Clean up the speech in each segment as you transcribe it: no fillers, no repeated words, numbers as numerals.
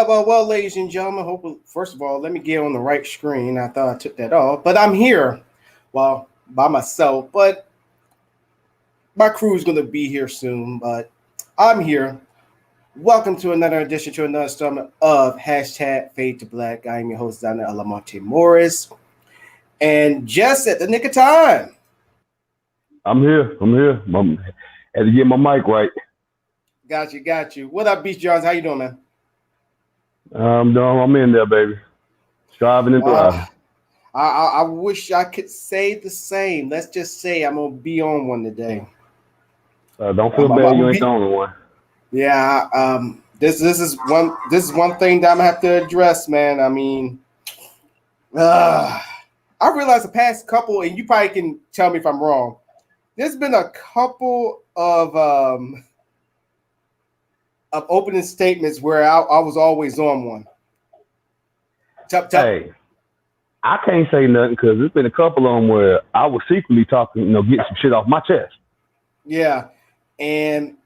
Well, ladies and gentlemen. First of all, let me get on the right screen. I thought I took that off, but I'm here, well, by myself. But my crew is going to be here soon. But I'm here. Welcome to another edition to another installment of hashtag Fade to Black. I am your host, Donna Alamonte Morris, and just at the nick of time. I'm here. Had to get my mic right. Got you. What up, Beast Johns? How you doing, man? No, I'm in there, baby. Striving and Uh, thriving. I wish I could say the same. Let's just say I'm gonna be on one today. Don't feel I'm bad. gonna You ain't the be. only one. Yeah. This is one thing that I'm gonna have to address, man. I mean, uh, I realized the past couple, and you probably can tell me if I'm wrong. There's been a couple of opening statements where I was always on one. Tell. Hey, I can't say nothing because there's been a couple of them where I was secretly talking, getting some shit off my chest. Yeah, and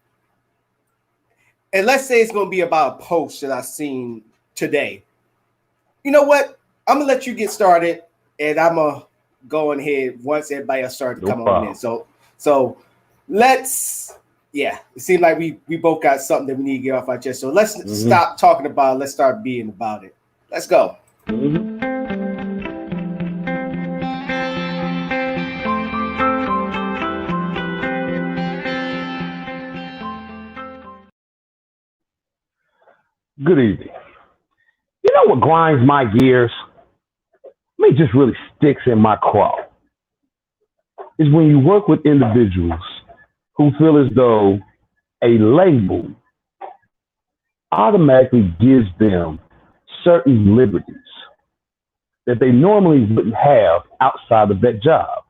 and let's say it's gonna be about a post that I seen today. You know what? I'm gonna let you get started, and I'm gonna go ahead once everybody else started to No come on in. problem. So let's. Yeah, it seems like we both got something that we need to get off our chest. So let's hmm stop talking about it. Let's start being about it. Let's go. hmm Good evening. You know what grinds my gears? I mean, just really sticks in my craw is when you work with individuals who feel as though a label automatically gives them certain liberties that they normally wouldn't have outside of that job.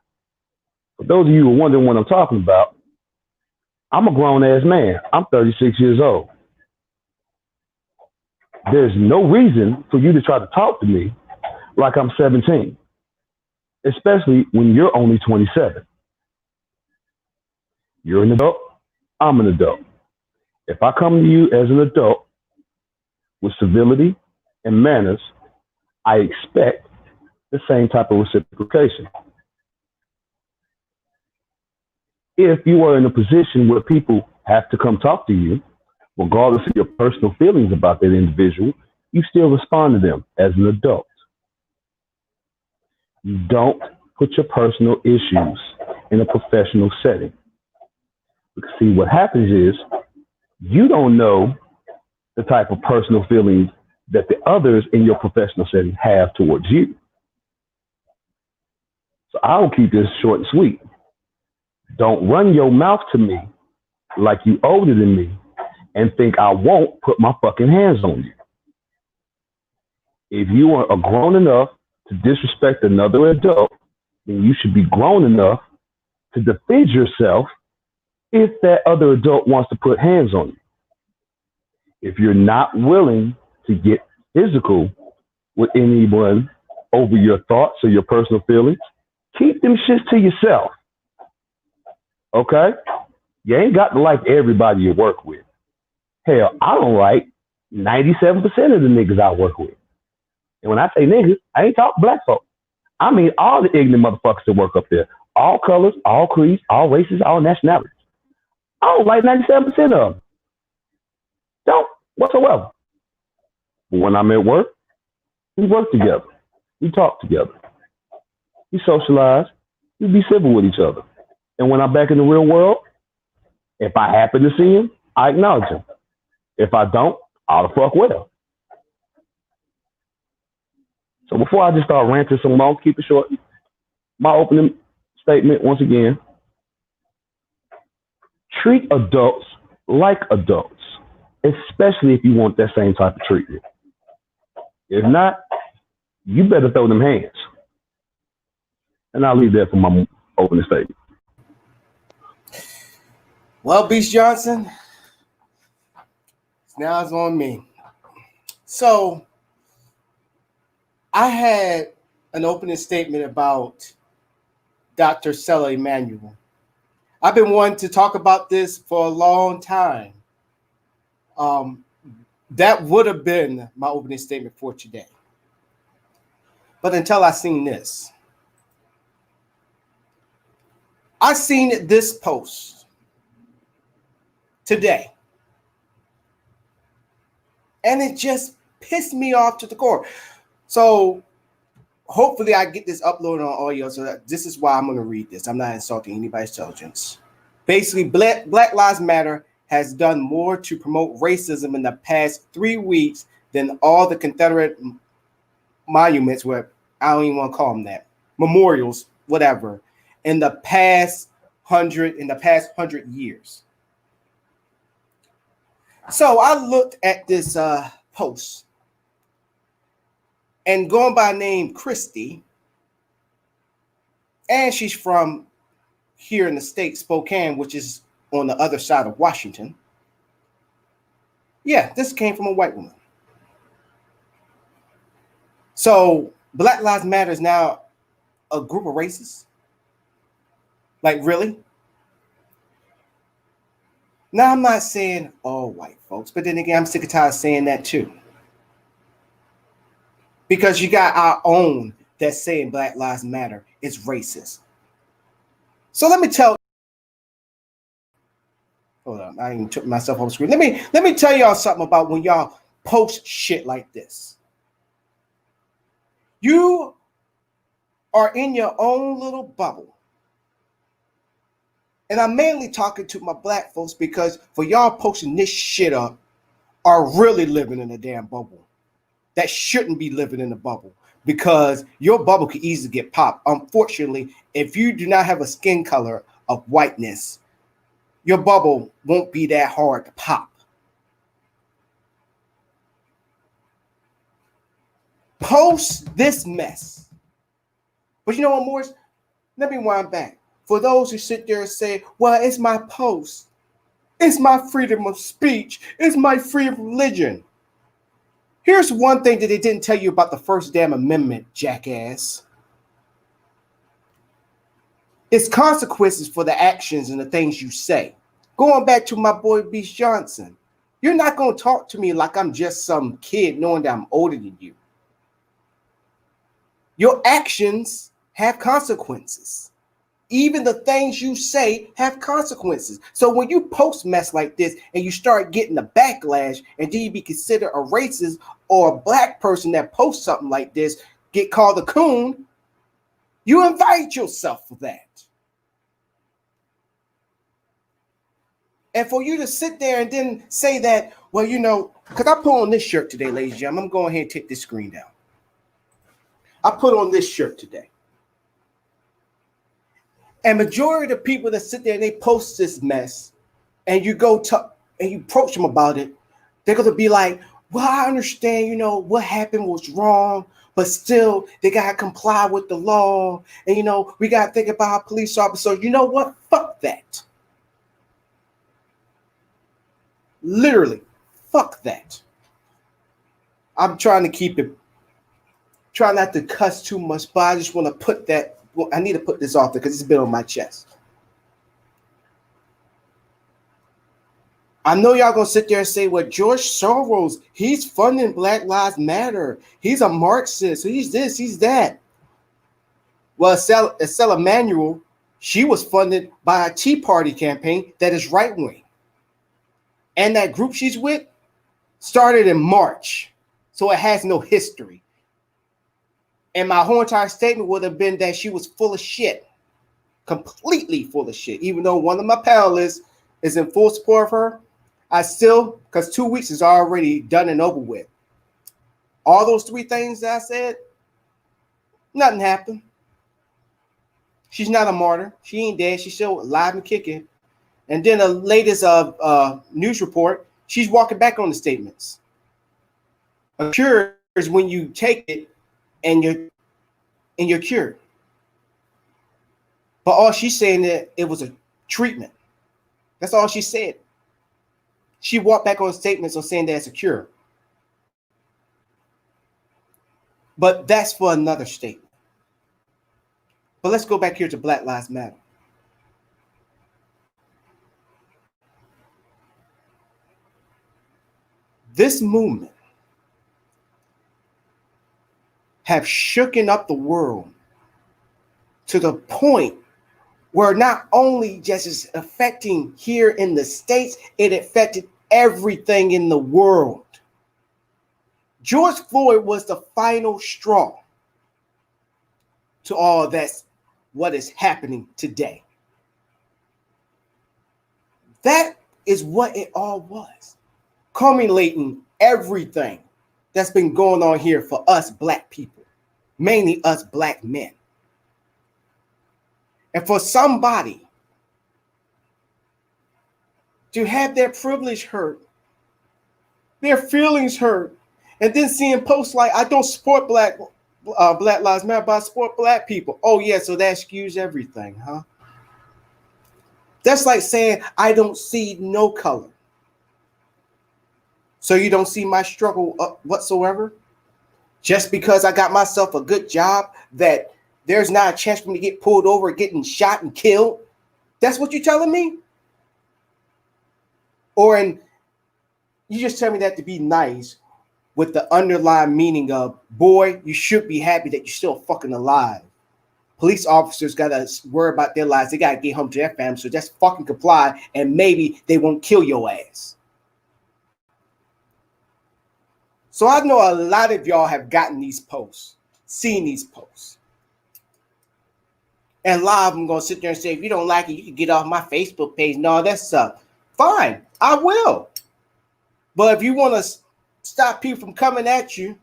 For those of you who are wondering what I'm talking about, I'm a grown ass man. I'm 36 years old. There's no reason for you to try to talk to me like I'm 17, especially when you're only 27. You're an adult. I'm an adult. If I come to you as an adult with civility and manners, I expect the same type of reciprocation. If you are in a position where people have to come talk to you, regardless of your personal feelings about that individual, you still respond to them as an adult. You don't put your personal issues in a professional setting. Because see, what happens is you don't know the type of personal feelings that the others in your professional setting have towards you. So I will keep this short and sweet. Don't run your mouth to me like you older than me and think I won't put my fucking hands on you. If you are grown enough to disrespect another adult, then you should be grown enough to defend yourself if that other adult wants to put hands on you. If you're not willing to get physical with anyone over your thoughts or your personal feelings, keep them shits to yourself. Okay? You ain't got to like everybody you work with. Hell, I don't like 97% of the niggas I work with. And when I say niggas, I ain't talking black folks. I mean all the ignorant motherfuckers that work up there. All colors, all creeds, all races, all nationalities. I don't like 97% of them. Don't whatsoever. But when I'm at work, we work together. We talk together. We socialize. We be civil with each other. And when I'm back in the real world, if I happen to see him, I acknowledge him. If I don't, all the fuck well. So before I just start ranting some more, keep it short. My opening statement, once again, treat adults like adults, especially if you want that same type of treatment. If not, you better throw them hands. And I'll leave that for my opening statement. Well, Beast Johnson, now it's on me. So I had an opening statement about Dr. Sella Emanuel. I've been wanting to talk about this for a long time. Um, That would have been my opening statement for today. But until I seen this, I seen this post today, and it just pissed me off to the core. So hopefully I get this uploaded on audio. So this is why I'm going to read this. I'm not insulting anybody's intelligence. Basically, Black Lives Matter has done more to promote racism in the past 3 weeks than all the Confederate monuments, where I don't even want to call them that, memorials, whatever, in the past 100 years. So I looked at this post, and going by name Christy, and she's from here in the state, Spokane, which is on the other side of Washington. Yeah, this came from a white woman. So Black Lives Matter is now a group of racists? Like, really? Now, I'm not saying all white folks, but then again, I'm sick and tired of saying that too. Because you got our own that's saying Black Lives Matter is racist. So let me tell. Hold on, I even took myself off the screen. Let me tell y'all something about when y'all post shit like this. You are in your own little bubble. And I'm mainly talking to my black folks, because for y'all posting this shit up are really living in a damn bubble that shouldn't be living in a bubble, because your bubble could easily get popped. Unfortunately, if you do not have a skin color of whiteness, your bubble won't be that hard to pop. Post this mess. But you know what, Morris? Let me wind back. For those who sit there and say, well, it's my post. It's my freedom of speech. It's my freedom of religion. Here's one thing that they didn't tell you about the first damn amendment, jackass. It's consequences for the actions and the things you say. Going back to my boy Beach Johnson, you're not going to talk to me like I'm just some kid knowing that I'm older than you. Your actions have consequences. Even the things you say have consequences. So when you post mess like this and you start getting a backlash, and then you be considered a racist, or a black person that posts something like this get called a coon, you invite yourself for that. And for you to sit there and then say that, well, you know, because I put on this shirt today, ladies and gentlemen. I'm going to go ahead and take this screen down. I put on this shirt today. And majority of the people that sit there and they post this mess, and you go to and you approach them about it, they're going to be like, well, I understand, you know, what happened was wrong, but still they got to comply with the law. And, you know, we got to think about our police officers. You know what? Fuck that. Literally, fuck that. I'm trying to keep it, try not to cuss too much, but I just want to put that, I need to put this off there because it's been on my chest. I know y'all gonna sit there and say, well, George Soros, he's funding Black Lives Matter. He's a Marxist. He's this, he's that. Well, Estella Manuel, she was funded by a Tea Party campaign that is right-wing. And that group she's with started in March. So it has no history. And my whole entire statement would have been that she was full of shit. Completely full of shit. Even though one of my panelists is in full support of her, I still, because 2 weeks is already done and over with. All those three things that I said, nothing happened. She's not a martyr. She ain't dead. She's still alive and kicking. And then the latest news report, she's walking back on the statements. A cure is when you take it and you're cured. But all she's saying that it was a treatment. That's all she said. She walked back on statements on saying that it's a cure. But that's for another statement. But let's go back here to Black Lives Matter. this movement have shooken up the world to the point where not only just is affecting here in the States, it affected everything in the world. George Floyd was the final straw to all that's what is happening today. That is what it all was, culminating everything that's been going on here for us black people, mainly us black men. And for somebody to have their privilege hurt, their feelings hurt, and then seeing posts like, I don't support Black Lives Matter, but I support black people. Oh yeah, so that skews everything, huh? That's like saying, I don't see no color. So you don't see my struggle whatsoever? Just because I got myself a good job that there's not a chance for me to get pulled over, getting shot and killed? That's what you're telling me? You just tell me that to be nice with the underlying meaning of, boy, you should be happy that you're still fucking alive. Police officers got to worry about their lives. They got to get home to their family. So just fucking comply and maybe they won't kill your ass. So I know a lot of y'all have gotten these posts, seen these posts. And a lot of them going to sit there and say, if you don't like it, you can get off my Facebook page and all that stuff. Fine, I will. But if you want to stop people from coming at you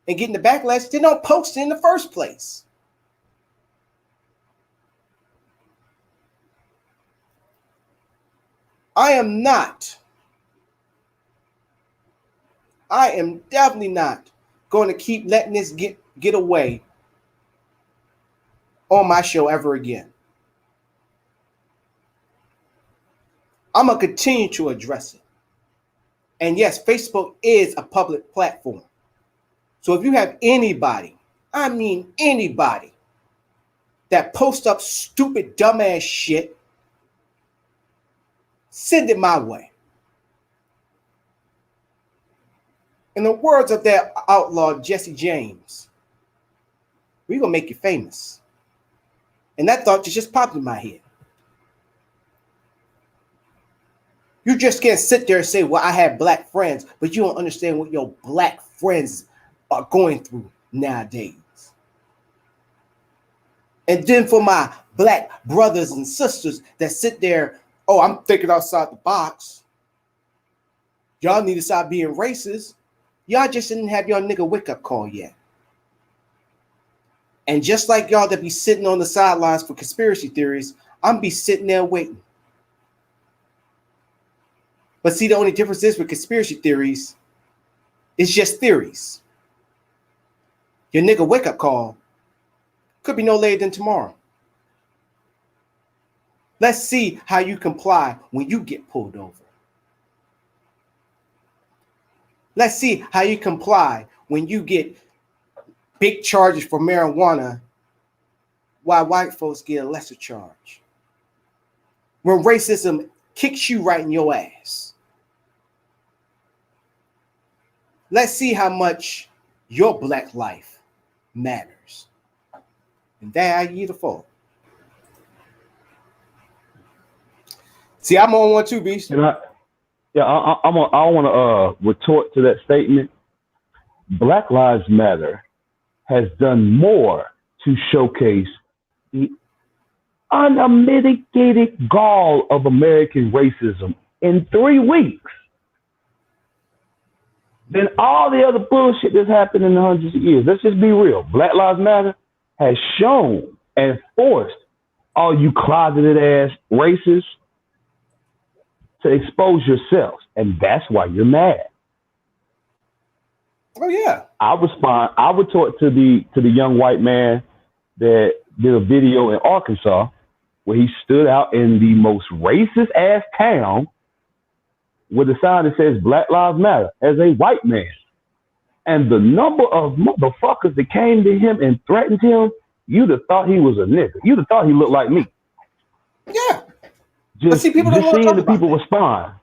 and getting the backlash, then don't post it in the first place. I am definitely not going to keep letting this get away on my show ever again. I'm going to continue to address it. And yes, Facebook is a public platform. So if you have anybody, I mean anybody, that posts up stupid, dumbass shit, send it my way. In the words of that outlaw, Jesse James, we're going to make you famous. And that thought just popped in my head. You just can't sit there and say, well, I have black friends, but you don't understand what your black friends are going through nowadays. And then for my black brothers and sisters that sit there, oh, I'm thinking outside the box. Y'all need to stop being racist. Y'all just didn't have your nigga wake-up call yet. And just like y'all that be sitting on the sidelines for conspiracy theories, I'm be sitting there waiting. But see, the only difference is with conspiracy theories, it's just theories. Your nigga wake-up call could be no later than tomorrow. Let's see how you comply when you get pulled over. Let's see how you comply when you get big charges for marijuana while white folks get a lesser charge. When racism kicks you right in your ass. Let's see how much your black life matters. And there I give the full. See, I'm on one too, Beast. And I want to retort to that statement. Black Lives Matter has done more to showcase the unmitigated gall of American racism in 3 weeks than all the other bullshit that's happened in the hundreds of years. Let's just be real. Black Lives Matter has shown and forced all you closeted ass racists to expose yourselves, and that's why you're mad. Oh yeah. I retort to the young white man that did a video in Arkansas where he stood out in the most racist ass town with a sign that says Black Lives Matter as a white man. And the number of motherfuckers that came to him and threatened him, you'd have thought he was a nigga. You'd have thought he looked like me. Yeah. Just seeing the people respond.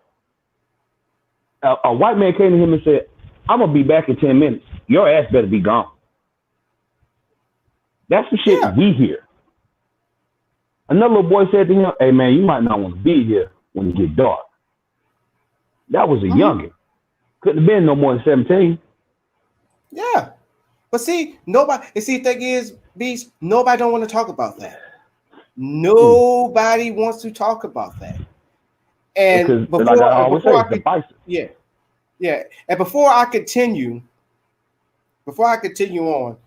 A white man came to him and said, "I'm gonna be back in 10 minutes. Your ass better be gone." That's the shit we hear. Another little boy said to him, "Hey man, you might not want to be here when it get dark." That was a youngin. Couldn't have been no more than 17. Yeah. But see, nobody, and see, the thing is, Beast, nobody don't want to talk about that. Nobody wants to talk about that. And because, before, like I always say, it's divisive. Yeah. And before I continue on,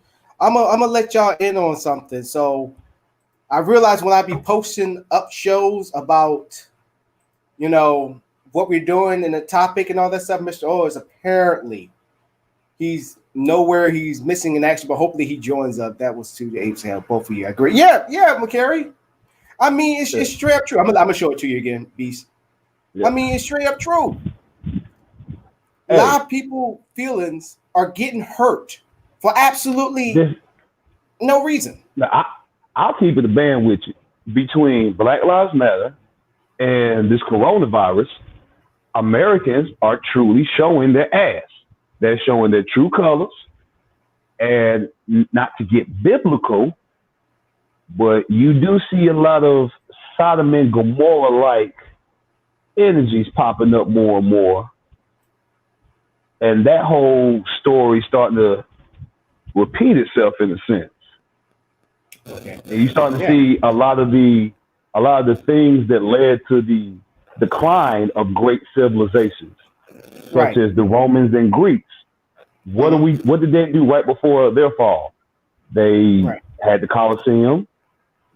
I'm gonna let y'all in on something. So I realize when I be posting up shows about, you know, what we're doing and the topic and all that stuff, Mr.O is apparently he's nowhere. He's missing in action, but hopefully he joins up. That was to the apes have both of you. I agree. Yeah, McCary. I mean, it's straight up true. I'm gonna show it to you again, Beast. I mean, it's straight up true. A lot of people feelings are getting hurt for absolutely no reason. Now, I'll keep it a band with you. Between Black Lives Matter and this coronavirus, Americans are truly showing their ass. They're showing their true colors. And not to get biblical, but you do see a lot of Sodom and Gomorrah-like energies popping up more and more. And that whole story starting to repeat itself in a sense. Okay. And you're starting to see a lot of the things that led to the decline of great civilizations, such as the Romans and Greeks. What did they do right before their fall? They had the Colosseum.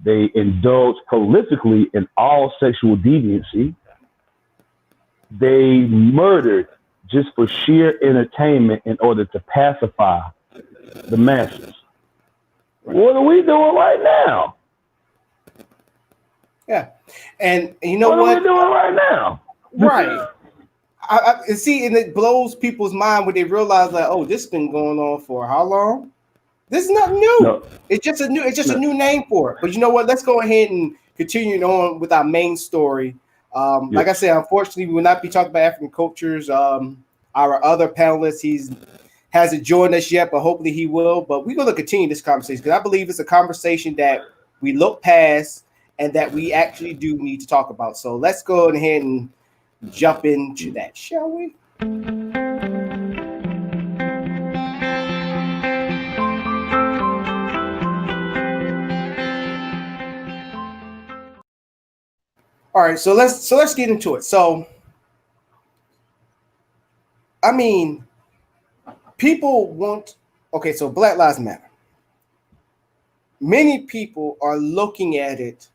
They indulged prolifically in all sexual deviancy. They murdered just for sheer entertainment in order to pacify the masses. What are we doing right now? Yeah. And you know what? What are we doing right now? Right. I see, and it blows people's mind when they realize like, oh, this has been going on for how long? This is nothing new. No. It's just a new name for it. But you know what? Let's go ahead and continue on with our main story. Like I said, unfortunately, we will not be talking about African cultures. Our other panelist, hasn't joined us yet, but hopefully he will. But we're going to continue this conversation because I believe it's a conversation that we look past and that we actually do need to talk about. So let's go ahead and jump into that, shall we? All right, so let's get into it. So, I mean, people want, okay, so Black Lives Matter. Many people are looking at it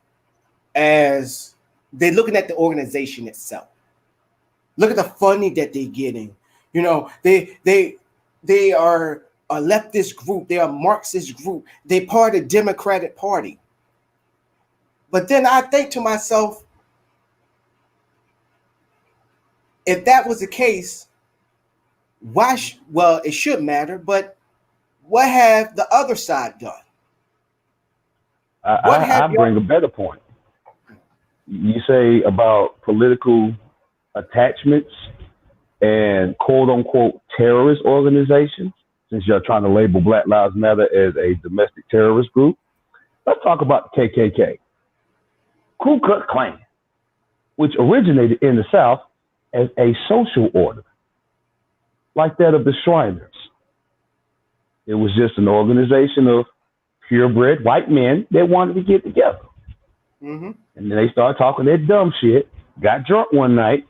as they're looking at the organization itself. Look at the funding that they're getting. You know, they are a leftist group. They are a Marxist group. They're part of the Democratic Party. But then I think to myself, if that was the case, well, it should matter, but what have the other side done? I bring a better point. You say about political attachments and quote unquote terrorist organizations, since you're trying to label Black Lives Matter as a domestic terrorist group. Let's talk about the KKK. Ku Klux Klan, which originated in the South as a social order, like that of the Shriners. It was just an organization of purebred white men that wanted to get together. And then they started talking that dumb shit, got drunk one night,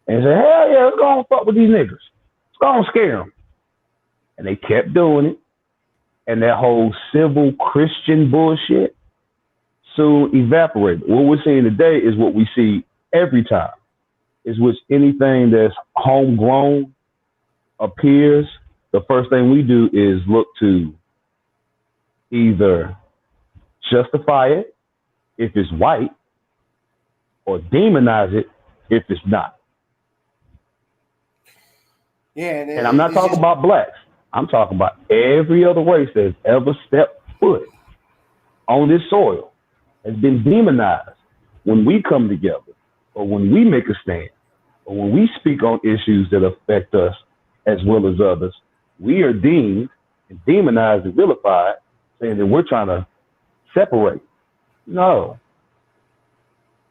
and said, hell yeah, let's go and fuck with these niggas. Let's go and scare them. And they kept doing it. And that whole civil Christian bullshit soon evaporated. What we're seeing today is what we see every time. Is which anything that's homegrown appears, the first thing we do is look to either justify it if it's white or demonize it if it's not. Yeah, and I'm not talking about blacks. I'm talking about every other race that's ever stepped foot on this soil has been demonized when we come together or when we make a stand. But when we speak on issues that affect us as well as others, we are deemed and demonized and vilified, saying that we're trying to separate. No,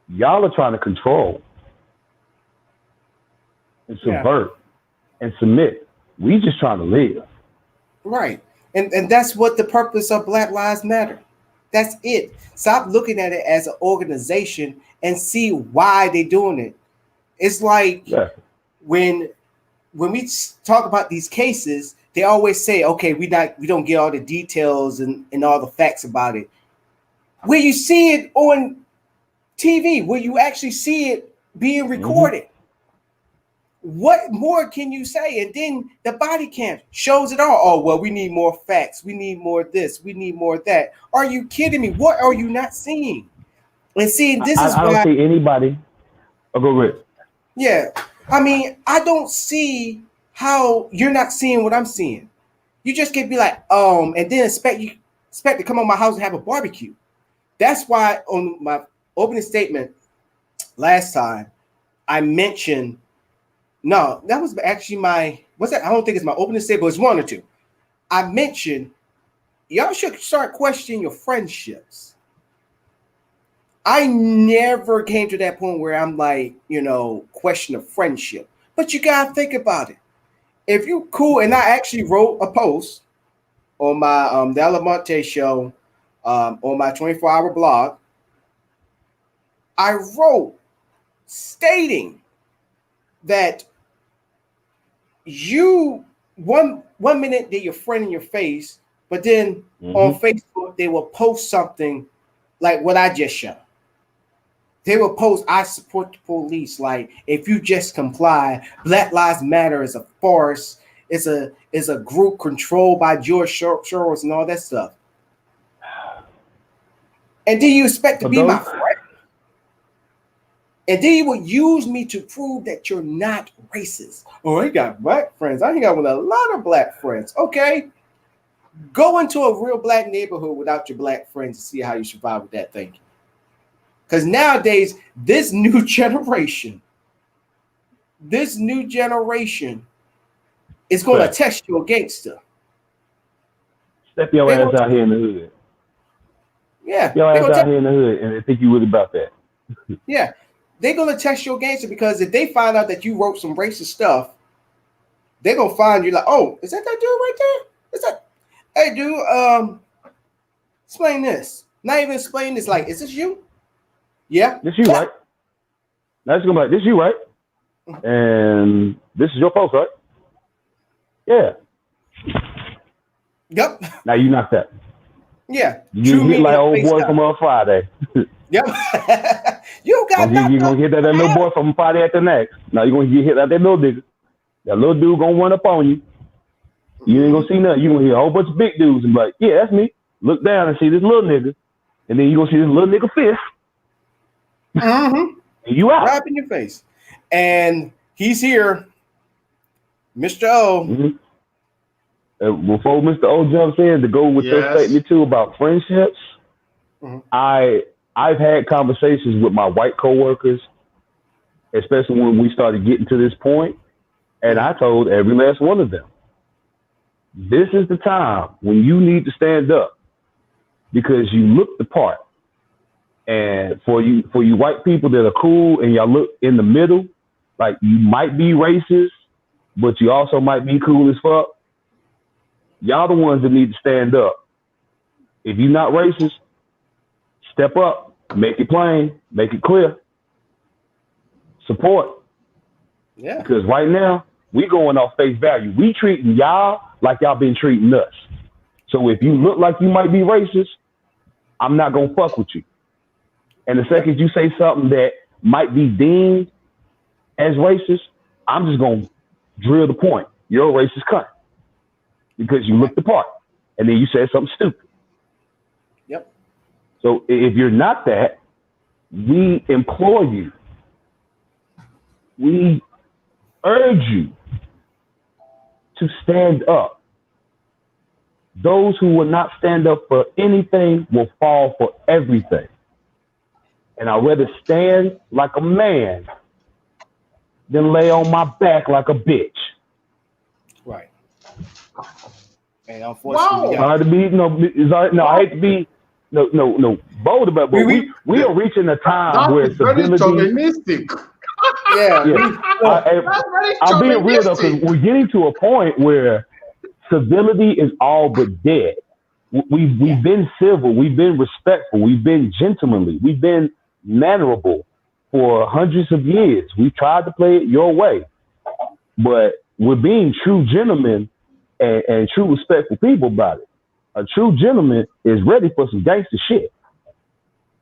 y'all are trying to control and Yeah. subvert and submit. We just trying to live. Right. And that's what the purpose of Black Lives Matter. That's it. Stop looking at it as an organization and see why they're doing it. It's like Yeah. when we talk about these cases, they always say, okay, we don't get all the details and all the facts about it. Where you see it on TV, where you actually see it being recorded. What more can you say? And then the body cam shows it all. Oh, well, we need more facts. We need more this. We need more that. Are you kidding me? What are you not seeing? And seeing this is I don't why. see anybody. I'll go with it. Yeah. I mean, I don't see how you're not seeing what I'm seeing. You just can be like, and then expect to come on my house and have a barbecue. That's why on my opening statement last time, I mentioned. No, that was actually what's that? I don't think it's my opening statement, but it's one or two. I mentioned y'all should start questioning your friendships. I never came to that point where I'm like, question a friendship. But you gotta think about it. If you cool, and I actually wrote a post on my the Alamonte show, on my 24-hour blog. I wrote stating that you one minute they're your friend in your face, but then on Facebook they will post something like what I just showed. They will post, I support the police. Like, if you just comply, Black Lives Matter is a farce. It's a group controlled by George Soros and all that stuff. And then you expect to be my friend? And then you will use me to prove that you're not racist. Oh, I got black friends. I hang out with a lot of black friends. Okay. Go into a real black neighborhood without your black friends and see how you survive with that thinking. Because nowadays, this new generation is going to test you a gangster. Step your ass out here in the hood. Yeah. Your ass out here in the hood and they think you really about that. Yeah. They're going to test your gangster because if they find out that you wrote some racist stuff, they're going to find you like, oh, is that dude right there? Is that, hey, dude, explain this. Not even explain this. Like, is this you? Yeah. This you, right? Now it's going to be like, this you, right? And this is your post, right? Yeah. Yep. Now you knocked that. Yeah. You hit like old boy from Friday. Yep. You got you're going to hit that little boy from Friday at the next. Now you're going to get hit like that little nigga. That little dude going to run up on you. You ain't going to see nothing. You're going to hear a whole bunch of big dudes and be like, yeah, that's me. Look down and see this little nigga. And then you're going to see this little nigga fist. Mm-hmm. And you out. Right in your face. And he's here. Mr.O. Before Mr.O jumps in, to go with your statement too about friendships, I've had conversations with my white coworkers, especially when we started getting to this point, and I told every last one of them, this is the time when you need to stand up because you look the part. And for you white people that are cool and y'all look in the middle, like you might be racist, but you also might be cool as fuck. Y'all the ones that need to stand up. If you're not racist, step up, make it plain, make it clear. Support. Yeah. Because right now, we going off face value. We treating y'all like y'all been treating us. So if you look like you might be racist, I'm not going to fuck with you. And the second you say something that might be deemed as racist, I'm just going to drill the point. You're a racist cunt. Because you looked the part. And then you said something stupid. Yep. So if you're not that, we implore you. We urge you to stand up. Those who will not stand up for anything will fall for everything. And I'd rather stand like a man than lay on my back like a bitch. Right. And unfortunately, we Wow. got Sorry to be no, I hate to be no bold about, but we are reaching a time That where is very civility. chauvinistic. yeah, Yeah, That's very I'm being real though, because chauvinistic. we're getting to a point where civility is all but dead. yeah, We've been civil, we've been respectful, we've been gentlemanly, we've been mannerable for hundreds of years. We've tried to play it your way, but we're being true gentlemen and true respectful people about it. A true gentleman is ready for some gangster shit.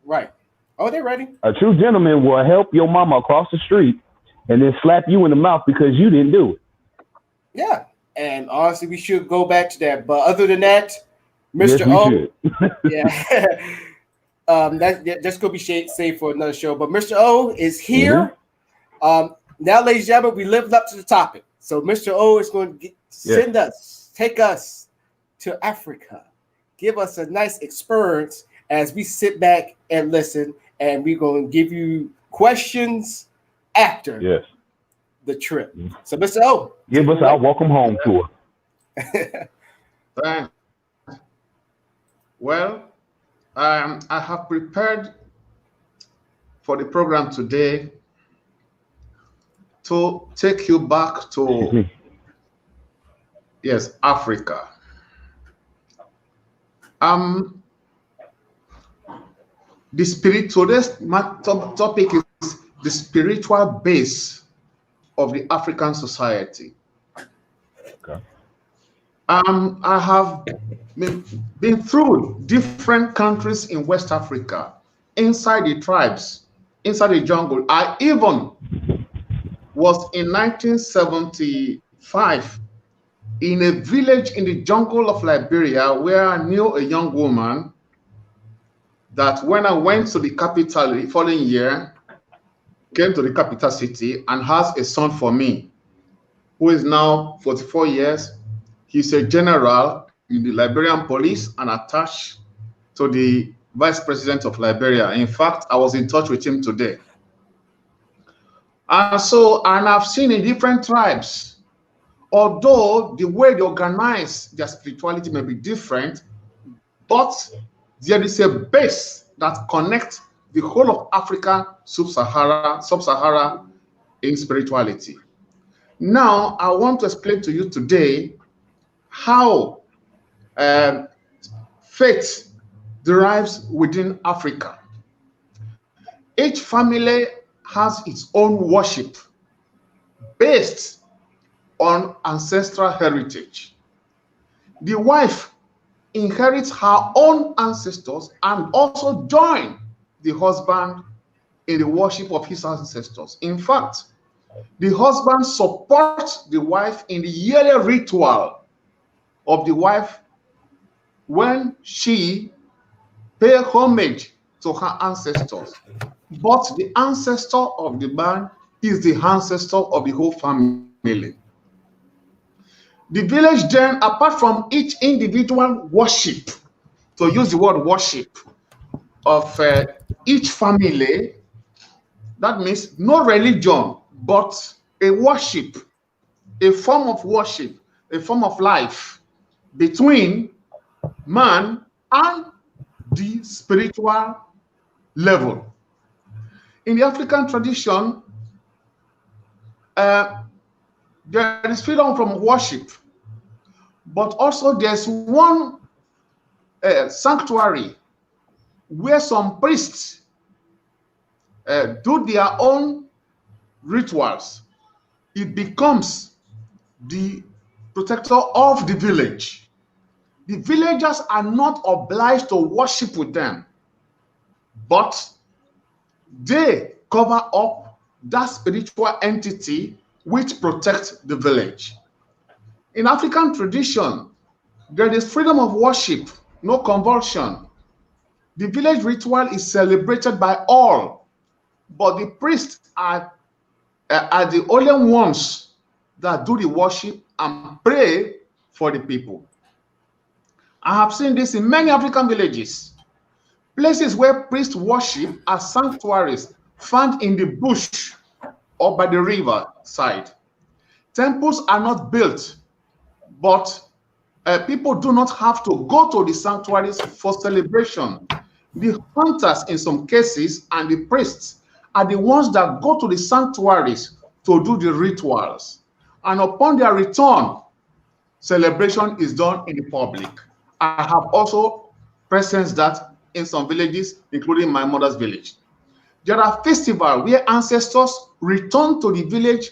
right. Oh, they're ready. A true gentleman will help your mama across the street and then slap you in the mouth because you didn't do it. Yeah. And honestly, we should go back to that. But other than that, Yes, Mr. we O, should. yeah. That's gonna be saved for another show. But Mr. O is here. Now, ladies and gentlemen, we lived up to the topic. So Mr. O is going to take us to Africa, give us a nice experience as we sit back and listen, and we're going to give you questions after Yes. the trip. So, Mr. O, Give us our welcome home tour. Thanks. Well, I have prepared for the program today to take you back to, yes, Africa. Today's topic is the spiritual base of the African society. Okay. I have been through different countries in West Africa, inside the tribes, inside the jungle. I even was in 1975 in a village in the jungle of Liberia where I knew a young woman that when I went to the capital the following year, came to the capital city and has a son for me, who is now 44 years. He's a general in the Liberian police and attached to the vice president of Liberia. In fact, I was in touch with him today. And I've seen in different tribes, although the way they organize their spirituality may be different, but there is a base that connects the whole of Africa, sub-Sahara in spirituality. Now, I want to explain to you today how faith derives within Africa. Each family has its own worship based on ancestral heritage. The wife inherits her own ancestors and also join the husband in the worship of his ancestors. In fact, the husband supports the wife in the yearly ritual of the wife when she pays homage to her ancestors. But the ancestor of the man is the ancestor of the whole family. The village then, apart from each individual worship, to use the word worship, of each family, that means no religion, but a worship, a form of worship, a form of life between man and the spiritual level. In the African tradition, there is freedom from worship, but also there's one sanctuary where some priests do their own rituals. It becomes the protector of the village. The villagers are not obliged to worship with them, but they cover up that spiritual entity which protects the village. In African tradition, there is freedom of worship, no convulsion. The village ritual is celebrated by all, but the priests are the only ones that do the worship and pray for the people. I have seen this in many African villages. Places where priests worship are sanctuaries found in the bush or by the river side. Temples are not built, but people do not have to go to the sanctuaries for celebration. The hunters, in some cases, and the priests are the ones that go to the sanctuaries to do the rituals. And upon their return, celebration is done in the public. I have also presenced that in some villages, including my mother's village. There are festivals where ancestors return to the village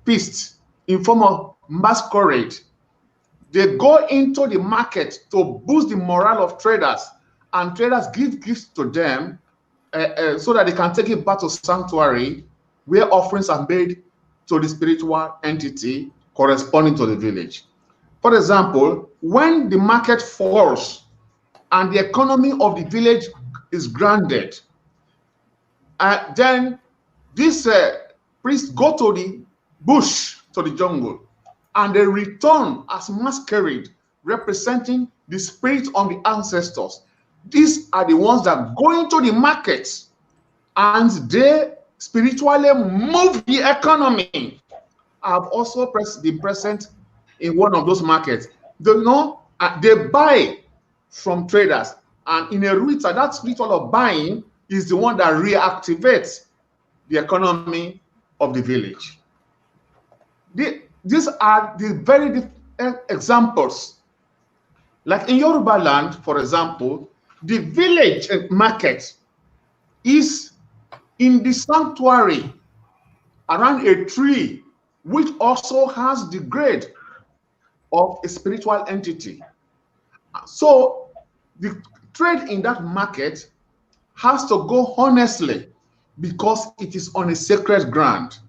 feast in form of masquerade. They go into the market to boost the morale of traders, and traders give gifts to them so that they can take it back to sanctuary where offerings are made to the spiritual entity corresponding to the village. For example, when the market falls and the economy of the village is grounded, then these priests go to the bush, to the jungle, and they return as masquerade, representing the spirit of the ancestors. These are the ones that go into the markets and they spiritually move the economy. I've also been present in one of those markets. They buy from traders, and in a ritual, that ritual of buying is the one that reactivates the economy of the village. These are the very examples. Like in Yoruba land, for example, the village market is in the sanctuary around a tree, which also has the grade of a spiritual entity. So the trade in that market has to go honestly because it is on a sacred ground.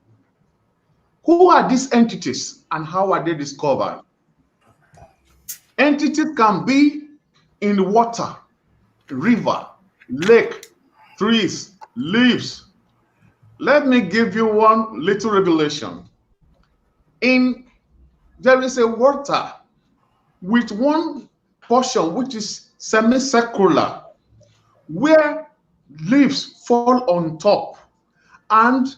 Who are these entities and how are they discovered? Entities can be in water, river, lake, trees, leaves. Let me give you one little revelation. There is a water with one portion which is semicircular, where leaves fall on top, and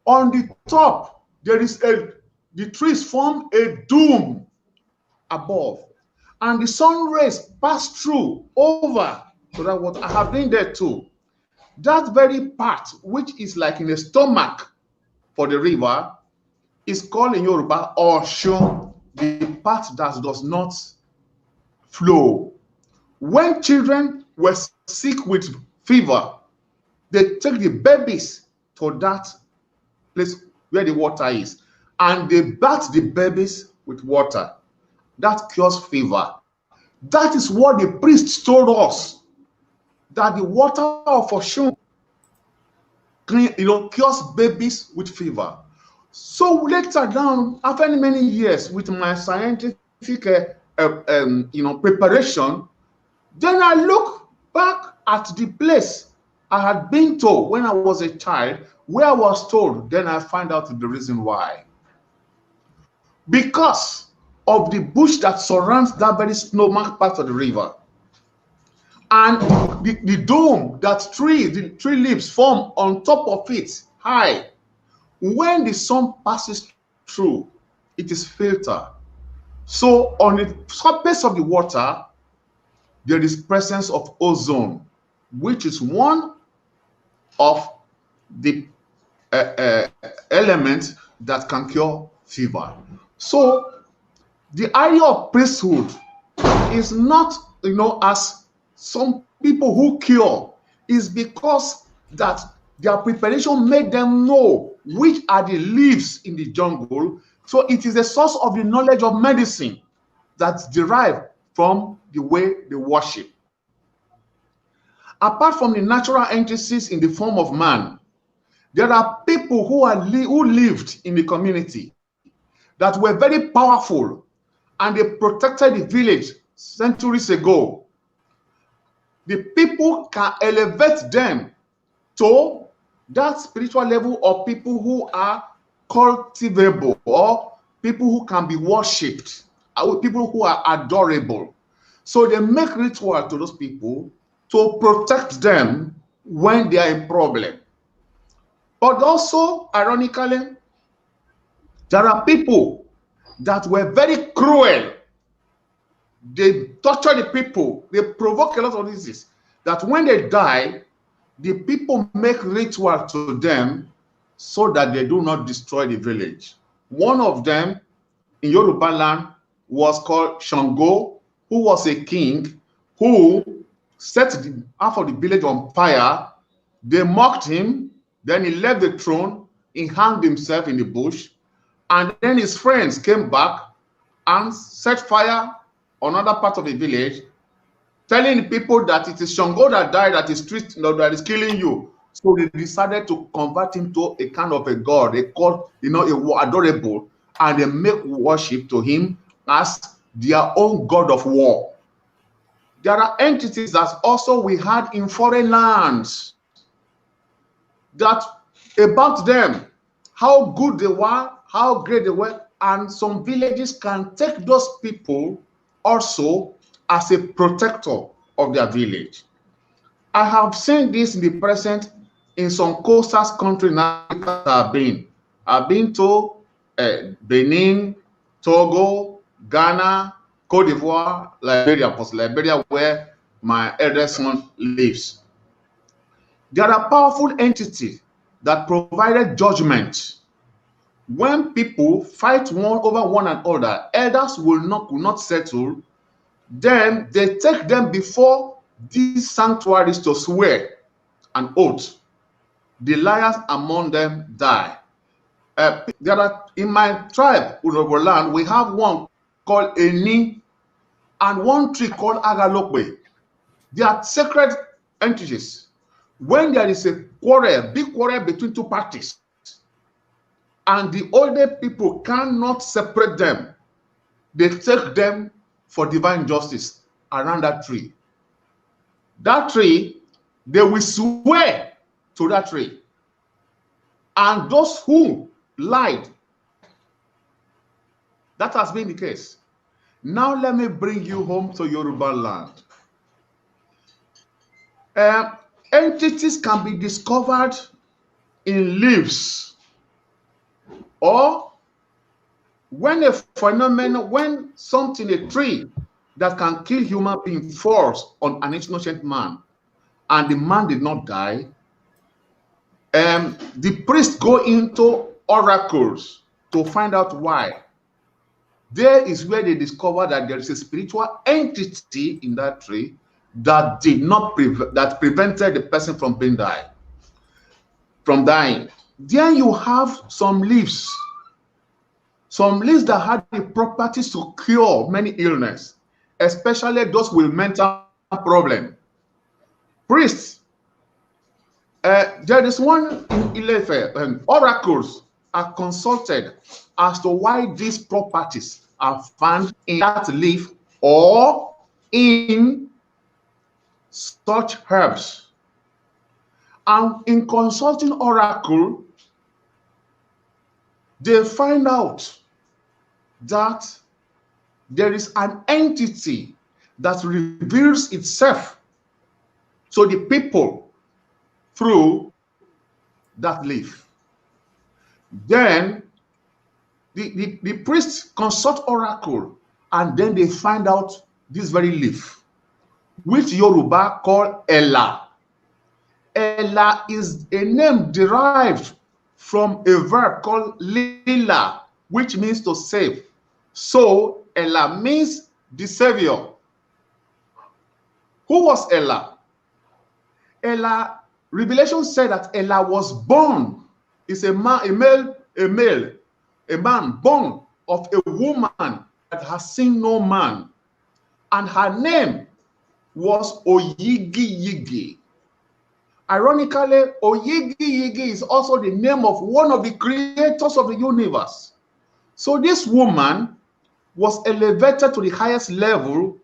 on the top there is the trees form a dome above, and the sun rays pass through over to that water. I have been there too. That very part, which is like in the stomach for the river, is called in Yoruba Oshun, the part that does not flow. When children were sick with fever, they take the babies to that place where the water is, and they bath the babies with water. That cures fever. That is what the priests told us, that the water of Oshun cures babies with fever. So later down, after many years with my scientific preparation, then I look back at the place I had been to when I was a child, where I was told. Then I find out the reason why. Because of the bush that surrounds that very stomach part of the river, and the dome that the tree leaves form on top of it, high. When the sun passes through, it is filtered. So on the surface of the water, there is presence of ozone, which is one of the elements that can cure fever. So the idea of priesthood is not, as some people who cure, is because that their preparation made them know which are the leaves in the jungle. So it is a source of the knowledge of medicine that's derived from the way they worship. Apart from the natural entities in the form of man, there are people who lived in the community that were very powerful, and they protected the village centuries ago. The people can elevate them to that spiritual level of people who are cultivable, or people who can be worshipped, people who are adorable. So they make ritual to those people to protect them when they are in problem. But also, ironically, there are people that were very cruel. They torture the people. They provoke a lot of diseases. That when they die, the people make ritual to them so that they do not destroy the village. One of them in Yoruba land was called Shango, who was a king who set half of the village on fire. They mocked him. Then he left the throne. He hanged himself in the bush. And then his friends came back and set fire on other parts of the village, telling the people that it is Shango that died, that is killing you. So they decided to convert him to a kind of a god. They called, adorable, and they make worship to him as their own god of war. There are entities that also we had in foreign lands that about them, how good they were, how great they were, and some villages can take those people also as a protector of their village. I have seen this in the present in some coastal countries now that I've been. I've been to Benin, Togo, Ghana, Cote d'Ivoire, Liberia, where my eldest son lives. There are powerful entities that provided judgment. When people fight one over one another, elders will not settle. Then they take them before these sanctuaries to swear an oath. The liars among them die. There are in my tribe, Urobo land, we have one called Eni and one tree called Agalope. They are sacred entities. When there is a quarrel, big quarrel between two parties, and the older people cannot separate them, they take them for divine justice around that tree. That tree, they will swear to that tree. And those who lied, that has been the case. Now let me bring you home to Yoruba land. Entities can be discovered in leaves, or when a phenomenon, when something, a tree that can kill human being falls on an innocent man, and the man did not die, the priests go into oracles to find out why. There is where they discover that there is a spiritual entity in that tree that did not that prevented the person from dying. Then you have some leaves that had the properties to cure many illness, especially those with mental problem. Priests, there is one in Ilefe, and oracles are consulted as to why these properties are found in that leaf or in such herbs. And in consulting oracle, they find out that there is an entity that reveals itself to the people through that leaf. Then the priests consult oracle, and then they find out this very leaf, which Yoruba call Ella. Ella is a name derived from a verb called lila, which means to save. So Ella means the savior. Who was Ella? Ella, Revelation said that Ella was born. Is a man born of a woman that has seen no man, and her name was Oyigi Yigi. Ironically, Oyigi Yigi is also the name of one of the creators of the universe. So this woman was elevated to the highest level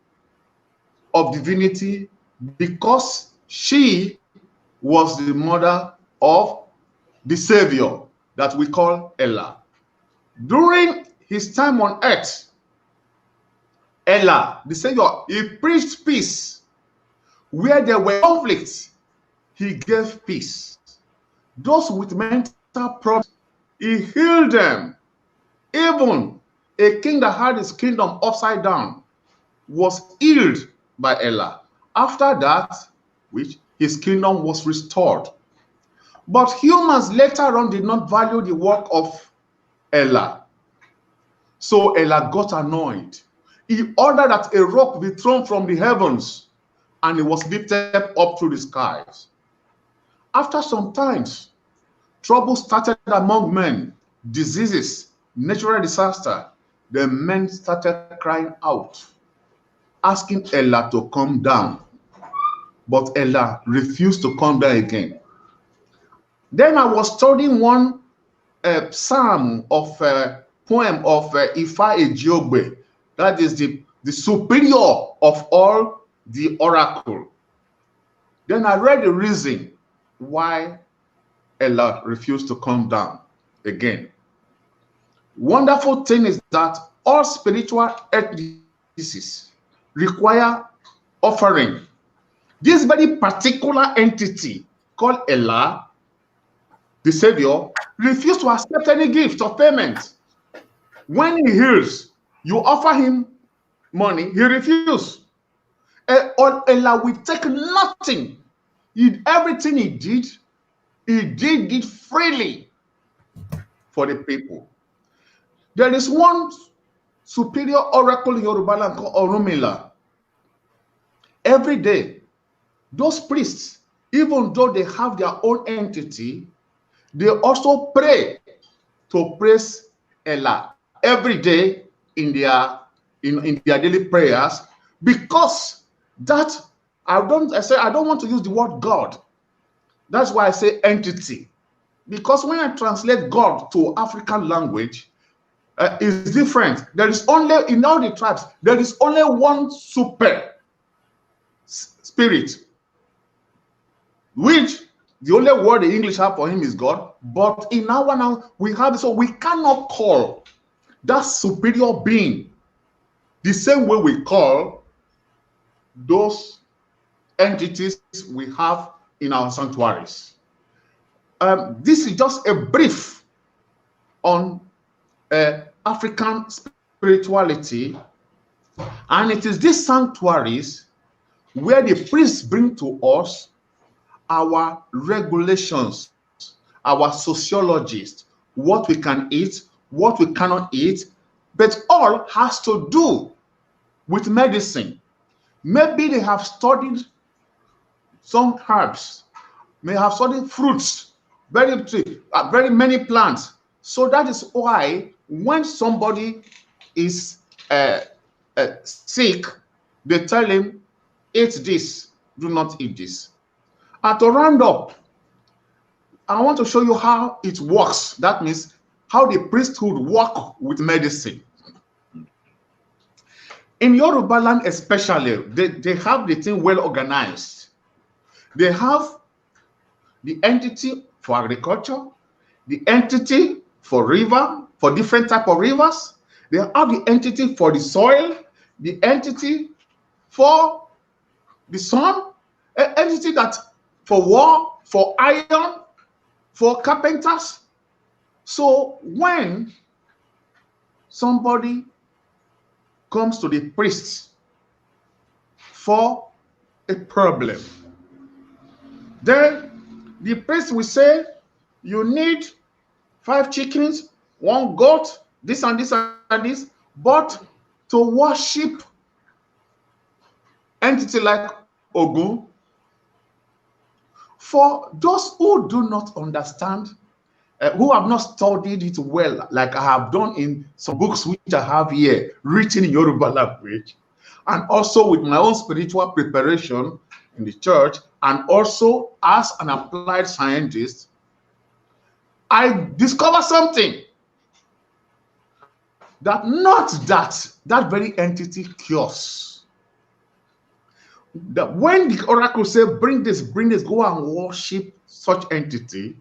of divinity because she was the mother of the savior that we call Ella. During his time on earth, Ella, the savior, he preached peace. Where there were conflicts, he gave peace. those with mental problems, he healed them. Even a king that had his kingdom upside down was healed by Ella. After that, which his kingdom was restored. But humans later on did not value the work of Ella. So Ella got annoyed. He ordered that a rock be thrown from the heavens, and it was lifted up through the skies. After some times, trouble started among men, diseases, natural disaster. The men started crying out, asking Ella to come down. But Ella refused to come down again. Then I was studying one psalm of poem of Ifa Ejiogbe. That is the superior of all the oracle. Then I read the reason why Ella refused to come down again. Wonderful thing is that all spiritual entities require offering. This very particular entity called Ella, the Savior, refused to accept any gift or payment. When he heals, you offer him money, he refuses. Ella will take nothing. Everything he did it freely for the people. There is one superior oracle in Yoruba land called Orunmila. Every day, those priests, even though they have their own entity, they also pray to praise Ella every day in their daily prayers, because that I don't want to use the word God. That's why I say entity, because when I translate God to African language, it's different. There is only, in all the tribes, there is only one super spirit, which the only word the English have for him is God. But in our now we have, so we cannot call that superior being the same way we call those entities we have in our sanctuaries. This is just a brief on African spirituality, and it is these sanctuaries where the priests bring to us our regulations, our sociologists, what we can eat, what we cannot eat, but all has to do with medicine. Maybe they have studied some herbs, may have studied fruits, very many plants. So that is why when somebody is sick, they tell him, eat this, do not eat this. And to round up, I want to show you how it works. That means how the priesthood work with medicine. In Yoruba land especially, they have the thing well organized. They have the entity for agriculture, the entity for river, for different type of rivers. They have the entity for the soil, the entity for the sun, an entity that for war, for iron, for carpenters. So when somebody comes to the priest for a problem, then the priest will say, you need 5 chickens, 1 goat, this and this and this, but to worship entity like Ogun. For those who do not understand, who have not studied it well, like I have done in some books which I have here, written in Yoruba language, and also with my own spiritual preparation in the church, and also as an applied scientist, I discovered something that that very entity cures. That when the oracle says, bring this, go and worship such entity,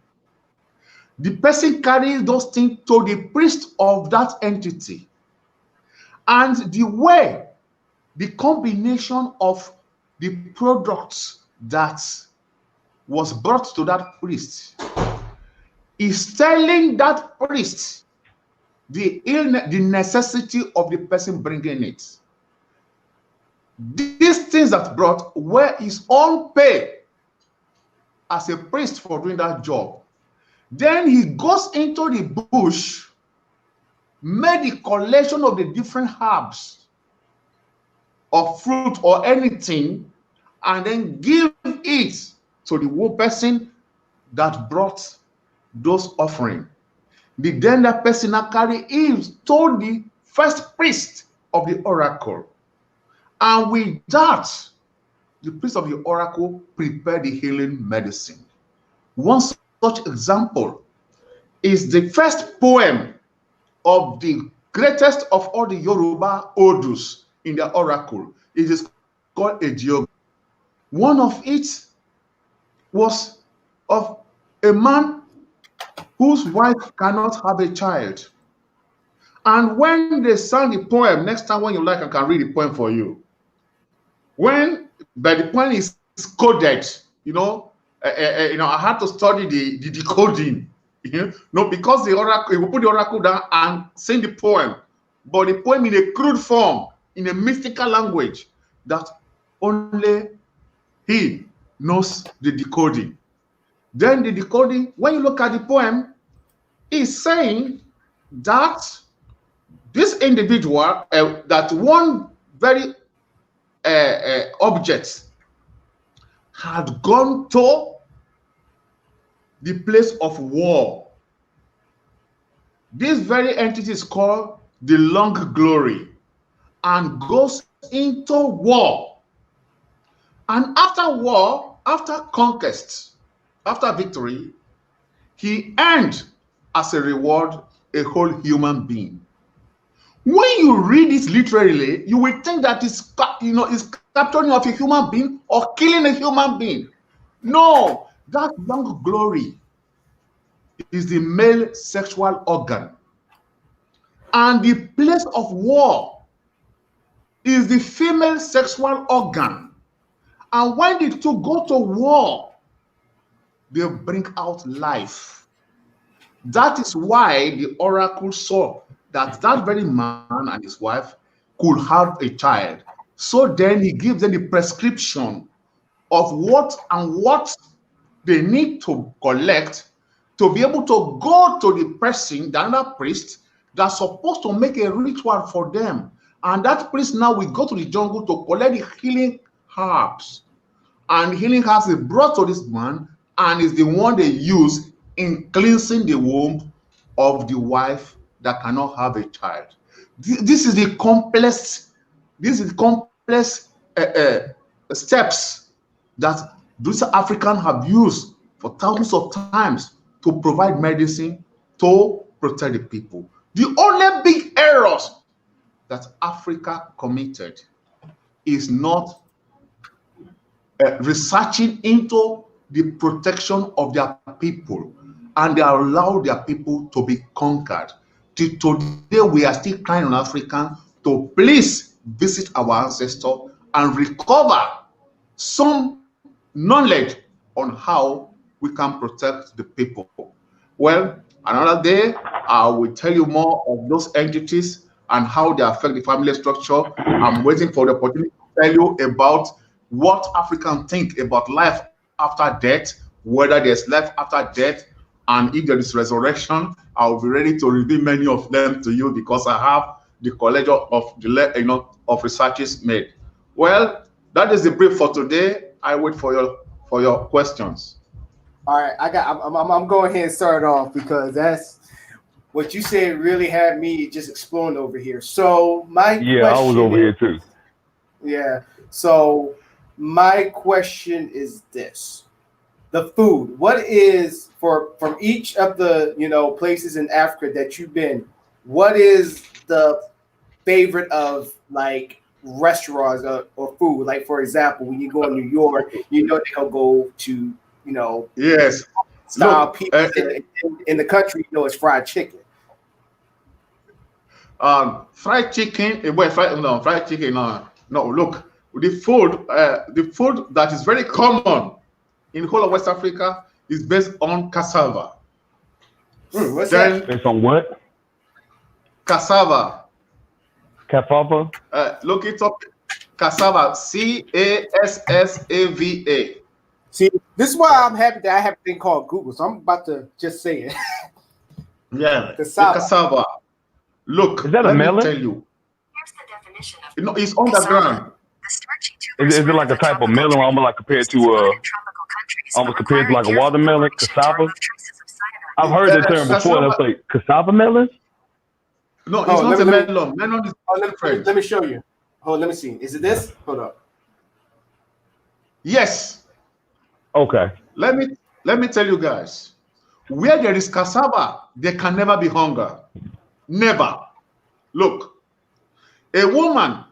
the person carries those things to the priest of that entity. And the way, the combination of the products that was brought to that priest is telling that priest the necessity of the person bringing it. These things that brought were his own pay as a priest for doing that job. Then he goes into the bush, made the collection of the different herbs or fruit or anything, and then give it to the one person that brought those offerings. Then that person now carry it to the first priest of the oracle. And with that, the priest of the oracle prepared the healing medicine. One such example is the first poem of the greatest of all the Yoruba Odus in the oracle. It is called Ejiogun. One of it was of a man whose wife cannot have a child. And when they sang the poem, next time when you like, I can read the poem for you. But the poem is coded, I had to study the decoding, because the oracle, you will put the oracle down and sing the poem, but the poem in a crude form, in a mystical language that only he knows the decoding. Then the decoding, when you look at the poem, is saying that this individual, that one very object had gone to the place of war. This very entity is called the long glory and goes into war. And after war, after conquest, after victory, he earned as a reward a whole human being. When you read it literally, you will think that it's capturing of a human being or killing a human being. No, that long glory is the male sexual organ. And the place of war is the female sexual organ. And when the two go to war, they bring out life. That is why the oracle saw that very man and his wife could have a child. So then he gives them the prescription of what they need to collect to be able to go to the person, the other priest, that's supposed to make a ritual for them. And that priest now will go to the jungle to collect the healing herbs. And healing herbs is brought to this man and is the one they use in cleansing the womb of the wife that cannot have a child. This is the complex steps that those Africans have used for thousands of times to provide medicine to protect the people. The only big errors that Africa committed is not researching into the protection of their people, and they allow their people to be conquered. Till today, we are still crying on Africans to please visit our ancestors and recover some knowledge on how we can protect the people. Well, another day, I will tell you more of those entities and how they affect the family structure. I'm waiting for the opportunity to tell you about what Africans think about life after death, whether there's life after death, and if there is resurrection. I'll be ready to reveal many of them to you because I have the collection of of researches made. Well, that is the brief for today. I wait for your questions. All right, I'm going ahead and start off because that's what you said really had me just exploding over here. So my question I was over here too. Yeah. So my question is this: the food. What is from each of the places in Africa that you've been? What is the favorite of like restaurants or food? Like for example, when you go in New York, they'll go to yes style people in the country. It's fried chicken. Fried chicken. Well, fried chicken. No. Look, the food that is very common in the whole of West Africa is based on cassava. What's Then that? Based on what? cassava. Cassava? Look it up. Cassava. Cassava. See, this is why I'm happy that I have a thing called Google. So I'm about to just say it. Yeah, the Cassava. cassava. Look, Is that a let me melon? tell you. Here's the definition of it's underground. Is it like a type of melon, almost like compared to almost compared to like a watermelon, cassava? I've heard that term before. And I was like, cassava melon? No, it's not a melon. Melon is different. Let me show you. Hold, let me see. Is it this? Hold up. Yes. Okay. Let me tell you guys. Where there is cassava, there can never be hunger. Never. Look, a woman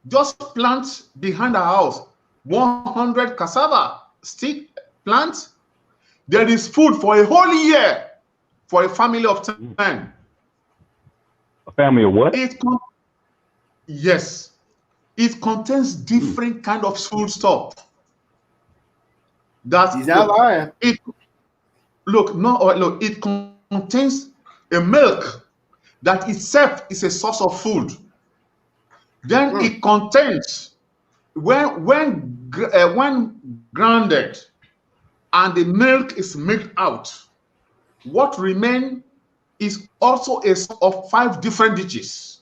just plants behind her house 100 cassava stick plants. There is food for a whole year for a family of 10. A family of what? Yes. It contains different kind of food stuff. He's not lying. It contains a milk that itself is a source of food. Then it contains when grounded and the milk is milked out, what remains is also a source of 5 different dishes.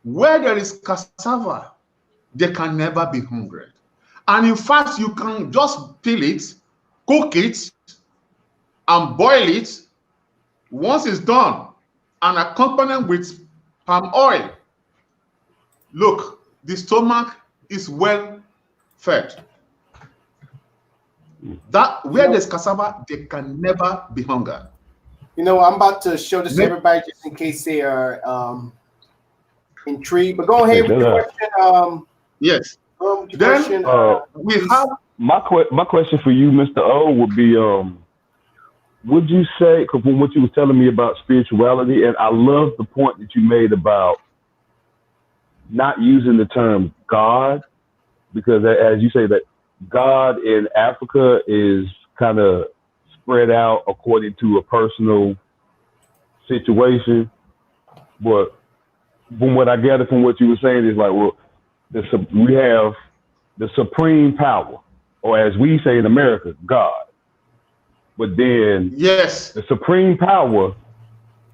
Where there is cassava, there can never be hungry. And in fact, you can just peel it, cook it, and boil it. Once it's done, and accompanied with palm oil, look, the stomach is well fed. That where there's cassava, there can never be hunger. You know, I'm about to show this to everybody just in case they are intrigued. But go ahead with the question. Yes. Then we have my question for you, Mr. O, would be would you say, because from what you were telling me about spirituality, and I love the point that you made about not using the term God, because as you say that God in Africa is kind of spread out according to a personal situation. But from what I gather from what you were saying is like, well, we have the supreme power, or as we say in America, God. But then yes, the supreme power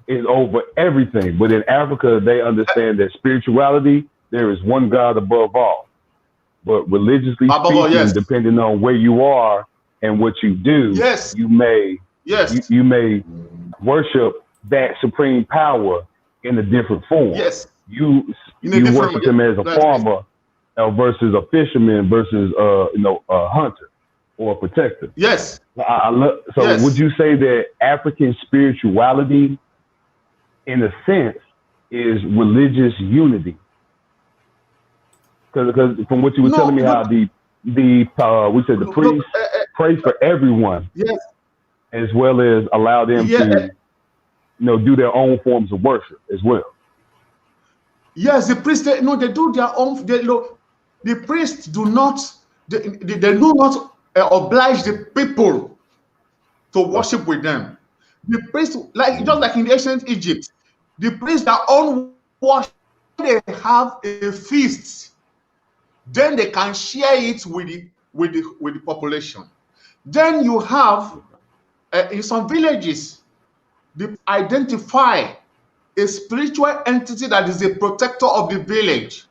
is over everything. But in Africa, they understand that spirituality, there is one God above all. But religiously speaking, depending on where you are and what you do, you may you may worship that supreme power in a different form. Yes. You worship him as a farmer versus a fisherman versus a hunter or a protector. Yes. Would you say that African spirituality, in a sense, is religious unity? Because from what you were telling me, how the priests pray for everyone, as well as allow them to do their own forms of worship as well. Yes, the priests they do their own. The priests do not oblige the people to worship with them. The priests, just like in the ancient Egypt, the priests their own worship. They have a feast, then they can share it with the population. Then you have in some villages, they identify a spiritual entity that is a protector of the village,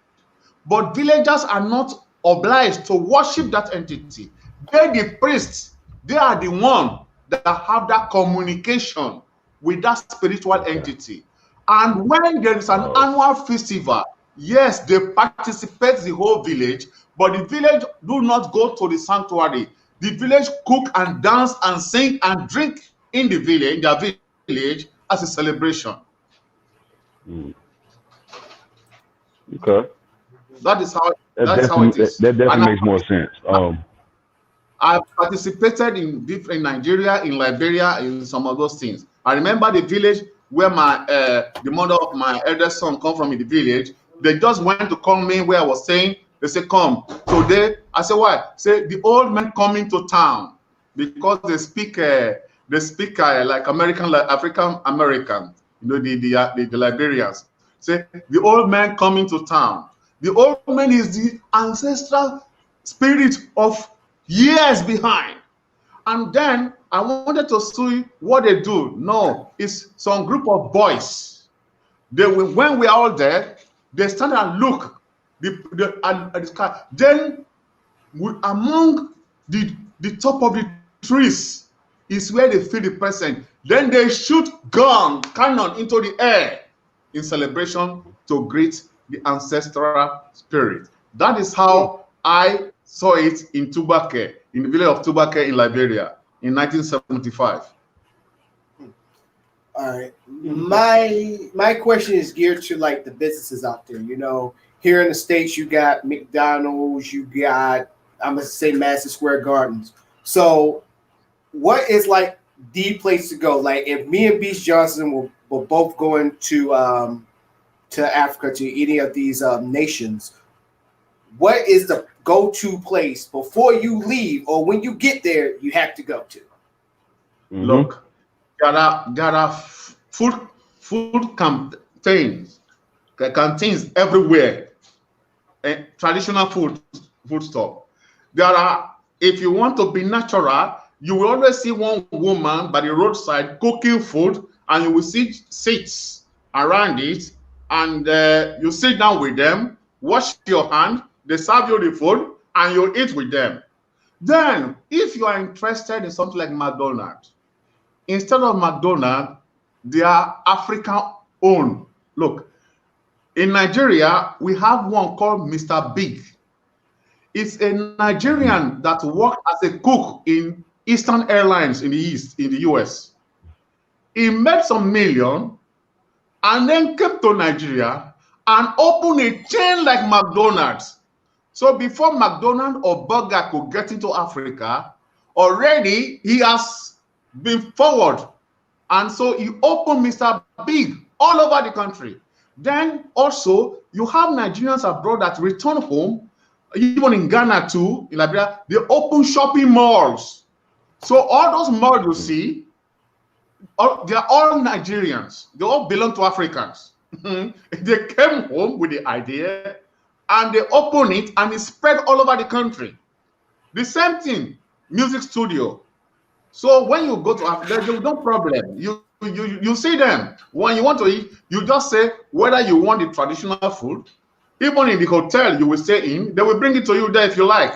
but villagers are not obliged to worship that entity. They, the priests, they are the one that have that communication with that spiritual entity. And when there is an annual festival, yes, they participate the whole village, but the village do not go to the sanctuary. The village cook and dance and sing and drink in the village, their village, as a celebration. Okay. That is how it is. That definitely makes more sense. I've participated in Nigeria, in Liberia, in some of those things. I remember the village where the mother of my eldest son come from in the village. They just went to call me where I was staying. They said, come. Today, I said, why? Say, the old men coming to town because they speak they speak like American, like African American. You know, the Liberians say the old man coming to town. The old man is the ancestral spirit of years behind. And then I wanted to see what they do. No, it's some group of boys. They will, when we are all there, they stand and look at the sky. Then among the top of the trees is where they feel the person. Then they shoot cannon into the air in celebration to greet the ancestral spirit. That is how I saw it in Tubake, in the village of Tubake in Liberia in 1975. All right. My question is geared to like the businesses out there. You know, here in the States, you got McDonald's, you got, I'm gonna say Madison Square Gardens. So what is like the place to go? Like if me and Beast Johnson were both going to Africa, to any of these nations, what is the go-to place before you leave or when you get there you have to go to? Look, there are food canteens everywhere, traditional food stuff. There are, if you want to be natural, you will always see one woman by the roadside cooking food, and you will see seats around it, and you sit down with them, wash your hand, they serve you the food, and you eat with them. Then, if you are interested in something like McDonald's, instead of McDonald's, they are African owned. Look, in Nigeria, we have one called Mr. Big. It's a Nigerian that worked as a cook in Eastern Airlines in the US. He made some million and then came to Nigeria and opened a chain like McDonald's. So before McDonald's or Burger could get into Africa, already he has been forward. And so he opened Mr. Big all over the country. Then also, you have Nigerians abroad that return home, even in Ghana too, in Liberia, they open shopping malls. So all those malls you see, they are all Nigerians. They all belong to Africans. They came home with the idea and they open it and it spread all over the country. The same thing, music studio. So when you go to Africa, there's no problem. You see them. When you want to eat, you just say whether you want the traditional food. Even in the hotel you will stay in, they will bring it to you there if you like.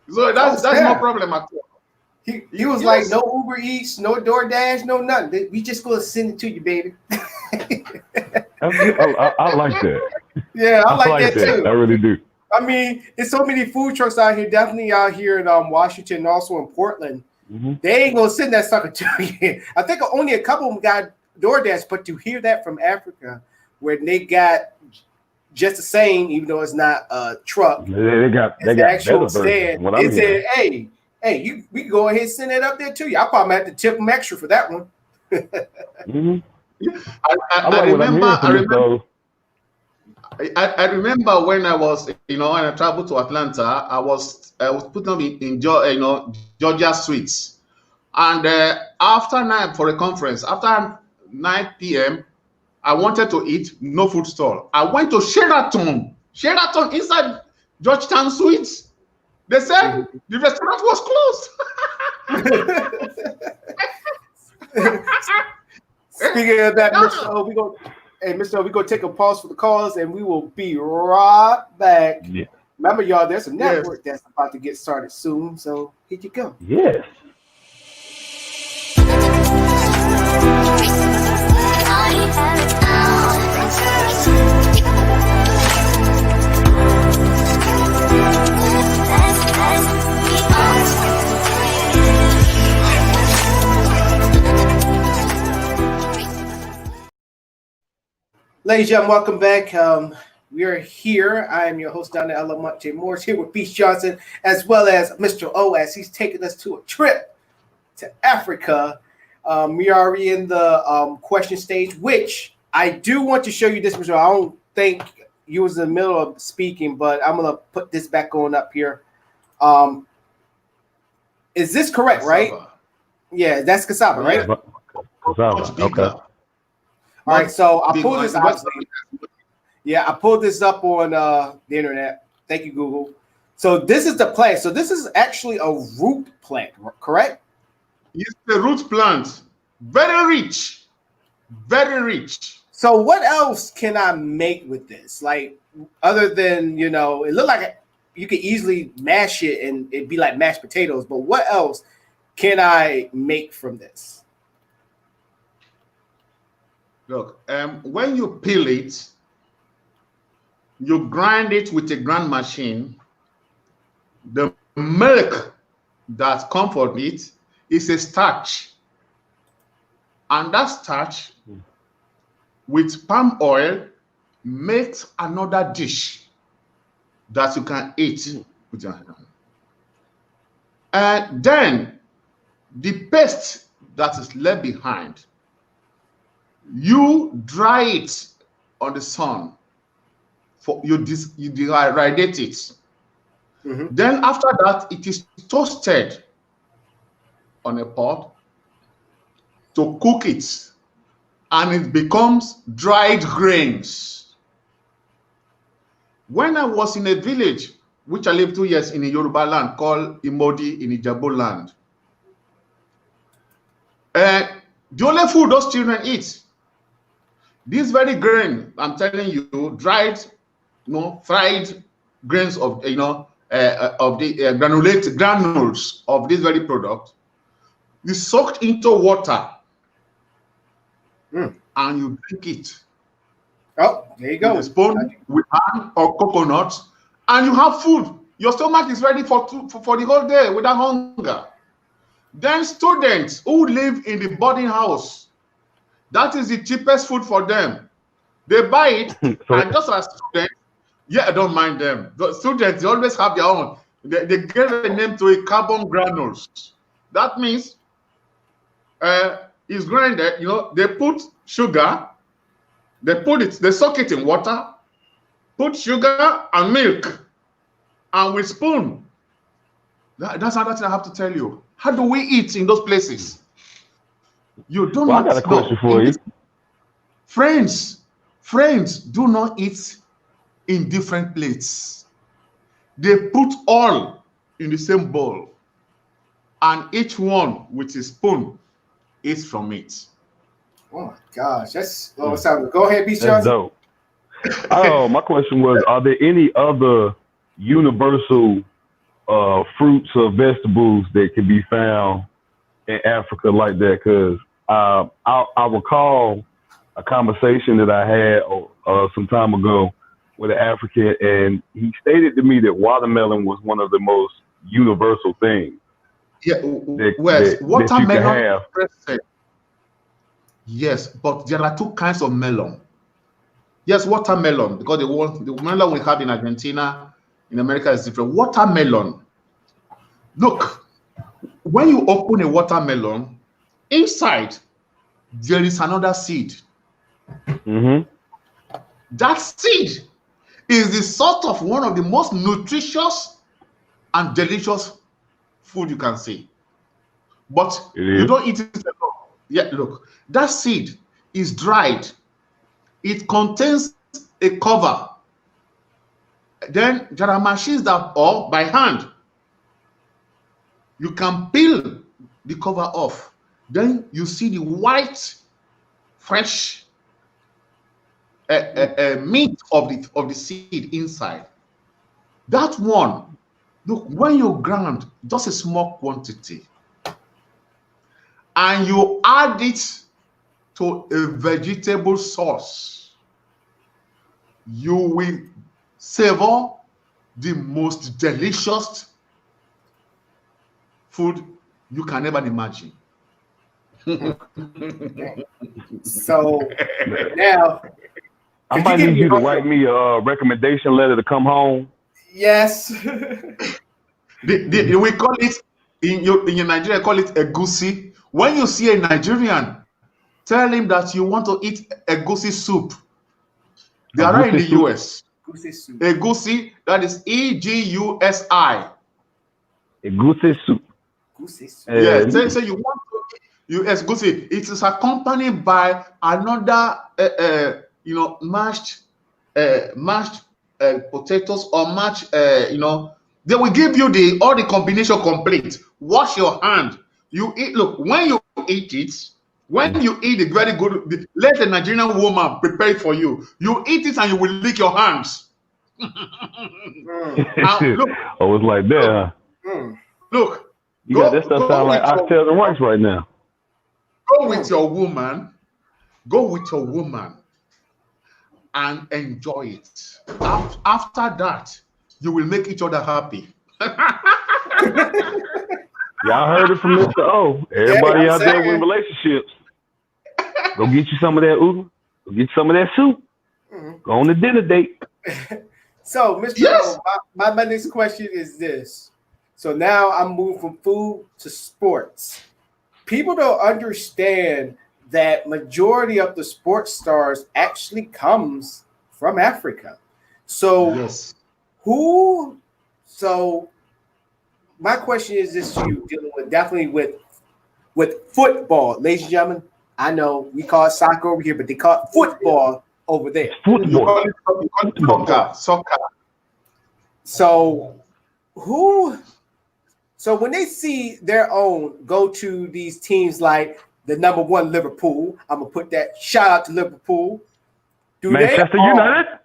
So that's no problem at all. He was like, no Uber Eats, no DoorDash, no nothing. We just gonna send it to you, baby. I like that. Yeah, I like that too. I really do. I mean, there's so many food trucks out here, definitely out here in Washington and also in Portland. Mm-hmm. They ain't gonna send that sucker to you. I think only a couple of them got DoorDash, but to hear that from Africa, where they got just the same, even though it's not a truck, they got actual stand. They said, "Hey, we can go ahead and send that up there to you." I probably have to tip them extra for that one. Mm-hmm. I remember when I was, when I traveled to Atlanta, I was put up in Georgia Suites, and after 9 for a conference, after 9 p.m., I wanted to eat, no food stall. I went to Sheraton inside Georgetown Suites. They said the restaurant was closed. Speaking of that, Mr.O, we're gonna take a pause for the calls and we will be right back. Yeah. Remember, y'all, there's a network that's about to get started soon, so here you go. Yes. Ladies and gentlemen, welcome back. We are here. I am your host, Donna Alamonte Morris, here with Beast Johnson, as well as Mr.O, as he's taking us to a trip to Africa. We are already in the question stage, which I do want to show you this, Mr. I don't think you was in the middle of speaking, but I'm going to put this back on up here. Is this correct, right? Yeah, that's cassava, right? Yeah, much bigger. Okay. All right, so I The pulled this. West Obviously, yeah, I pulled this up on the internet. Thank you, Google. So this is the plant. So this is actually a root plant, correct? is a root plant, very rich, very rich. So what else can I make with this? Like other than it looked like you could easily mash it and it'd be like mashed potatoes. But what else can I make from this? Look, when you peel it, you grind it with a grind machine. The milk that comes from it is a starch, and that starch with palm oil makes another dish that you can eat with your hand. And then the paste that is left behind, you dry it on the sun. You dehydrate it. Mm-hmm. Then after that, it is toasted on a pot to cook it, and it becomes dried grains. When I was in a village, which I lived 2 years in a Yoruba land called Imodi in Ijebu land, the only food those children eat, this very grain, I'm telling you, dried, fried grains of, of the granules of this very product, is soaked into water, and you drink it. Oh, there you go. With a spoon, with hand or coconut, and you have food. Your stomach is ready for the whole day without hunger. Then students who live in the boarding house, that is the cheapest food for them. They buy it, and just as students, I don't mind them. The students, they always have their own. They give a name to it, carbon granules. That means it's grinded. They put sugar. They soak it in water, put sugar and milk, and with spoon. That's another thing I have to tell you. How do we eat in those places? You don't I got a question for you. Friends do not eat in different plates. They put all in the same bowl, and each one with a spoon eats from it. Oh my gosh, that's go ahead, Beast That's Johnson. dope. Oh, my question was: are there any other universal fruits or vegetables that can be found in Africa like that? Because I recall a conversation that I had some time ago with an African, and he stated to me that watermelon was one of the most universal things. Yeah, that watermelon. Yes, but there are two kinds of melon. Yes, watermelon, because the melon we have in Argentina, in America is different. Watermelon. Look, when you open a watermelon, inside there is another seed. Mm-hmm. That seed is the sort of one of the most nutritious and delicious food you can see. But you don't eat it alone. Yeah, look, that seed is dried. It contains a cover. Then there are machines that, or by hand, you can peel the cover off. Then you see the white, fresh meat of the seed inside. That one, look, when you grind just a small quantity and you add it to a vegetable sauce, you will savor the most delicious food you can ever imagine. So now I might need you to write me a recommendation letter to come home. Yes. We call it in Nigeria, call it egusi. When you see a Nigerian, tell him that you want to eat egusi soup. They are in the US. Egusi, that is EGUSI. Egusi soup. Yes, so you want to it is accompanied by another, mashed potatoes or mashed, they will give you all the combination complete. Wash your hand. You eat. Look, when you eat it, when you eat it very good, let the Nigerian woman prepare it for you. You eat it and you will lick your hands. Look, oh, it's like that. Look, you got that stuff sound like oxtails and rice right now. Go with your woman. Go with your woman and enjoy it. After that, you will make each other happy. Y'all heard it from Mr.O. Everybody out there with relationships, go get you some of that Uber. Go get you some of that soup. Go on a dinner date. So, Mr.O, my next question is this. So now I'm moving from food to sports. People don't understand that majority of the sports stars actually comes from Africa. So so my question is this to you, dealing with definitely with football, ladies and gentlemen. I know we call it soccer over here, but they call it football over there. Football. Soccer. So so when they see their own go to these teams like the number one Liverpool, I'm gonna put that shout out to Liverpool. Manchester United.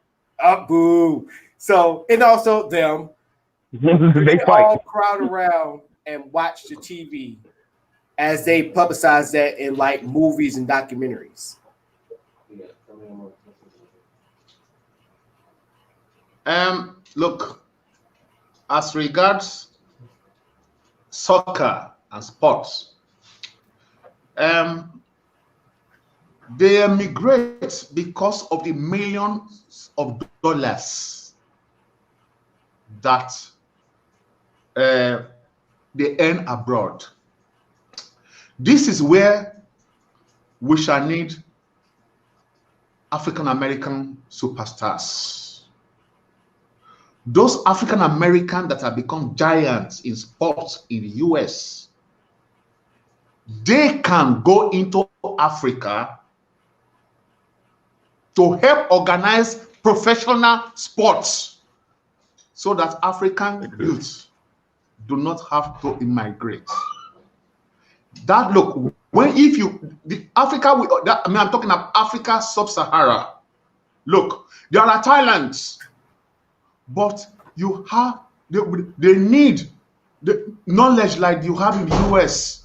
Boo. So and also them. They all crowd around and watch the TV as they publicize that in like movies and documentaries. Look, as regards soccer and sports, they emigrate because of the millions of dollars that they earn abroad. This is where we shall need African American superstars. Those African Americans that have become giants in sports in the US, they can go into Africa to help organize professional sports so that African youths do not have to immigrate. That look, when if you I'm talking about Africa sub-Sahara. Look, there are talents, but you have they need the knowledge like you have in the US.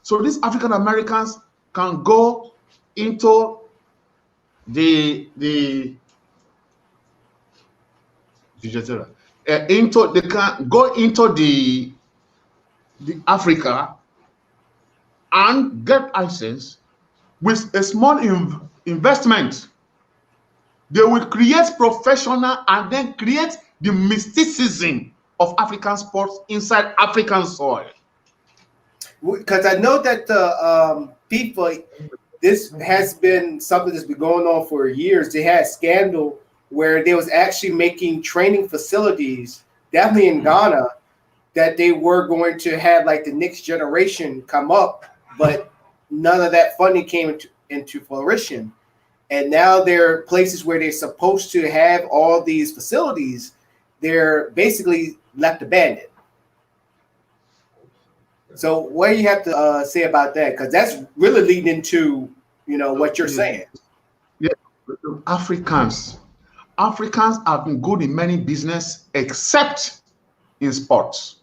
So these African Americans can go into they can go into the Africa and get license with a small investment. They will create professional and then create the mysticism of African sports inside African soil. Because I know that the FIFA, this has been something that's been going on for years. They had a scandal where they was actually making training facilities, definitely in Ghana, that they were going to have like the next generation come up, but none of that funding came into fruition. And now there are places where they're supposed to have all these facilities. They're basically left abandoned. So what do you have to say about that? Because that's really leading into, what you're saying. Yeah, Africans have been good in many business except in sports.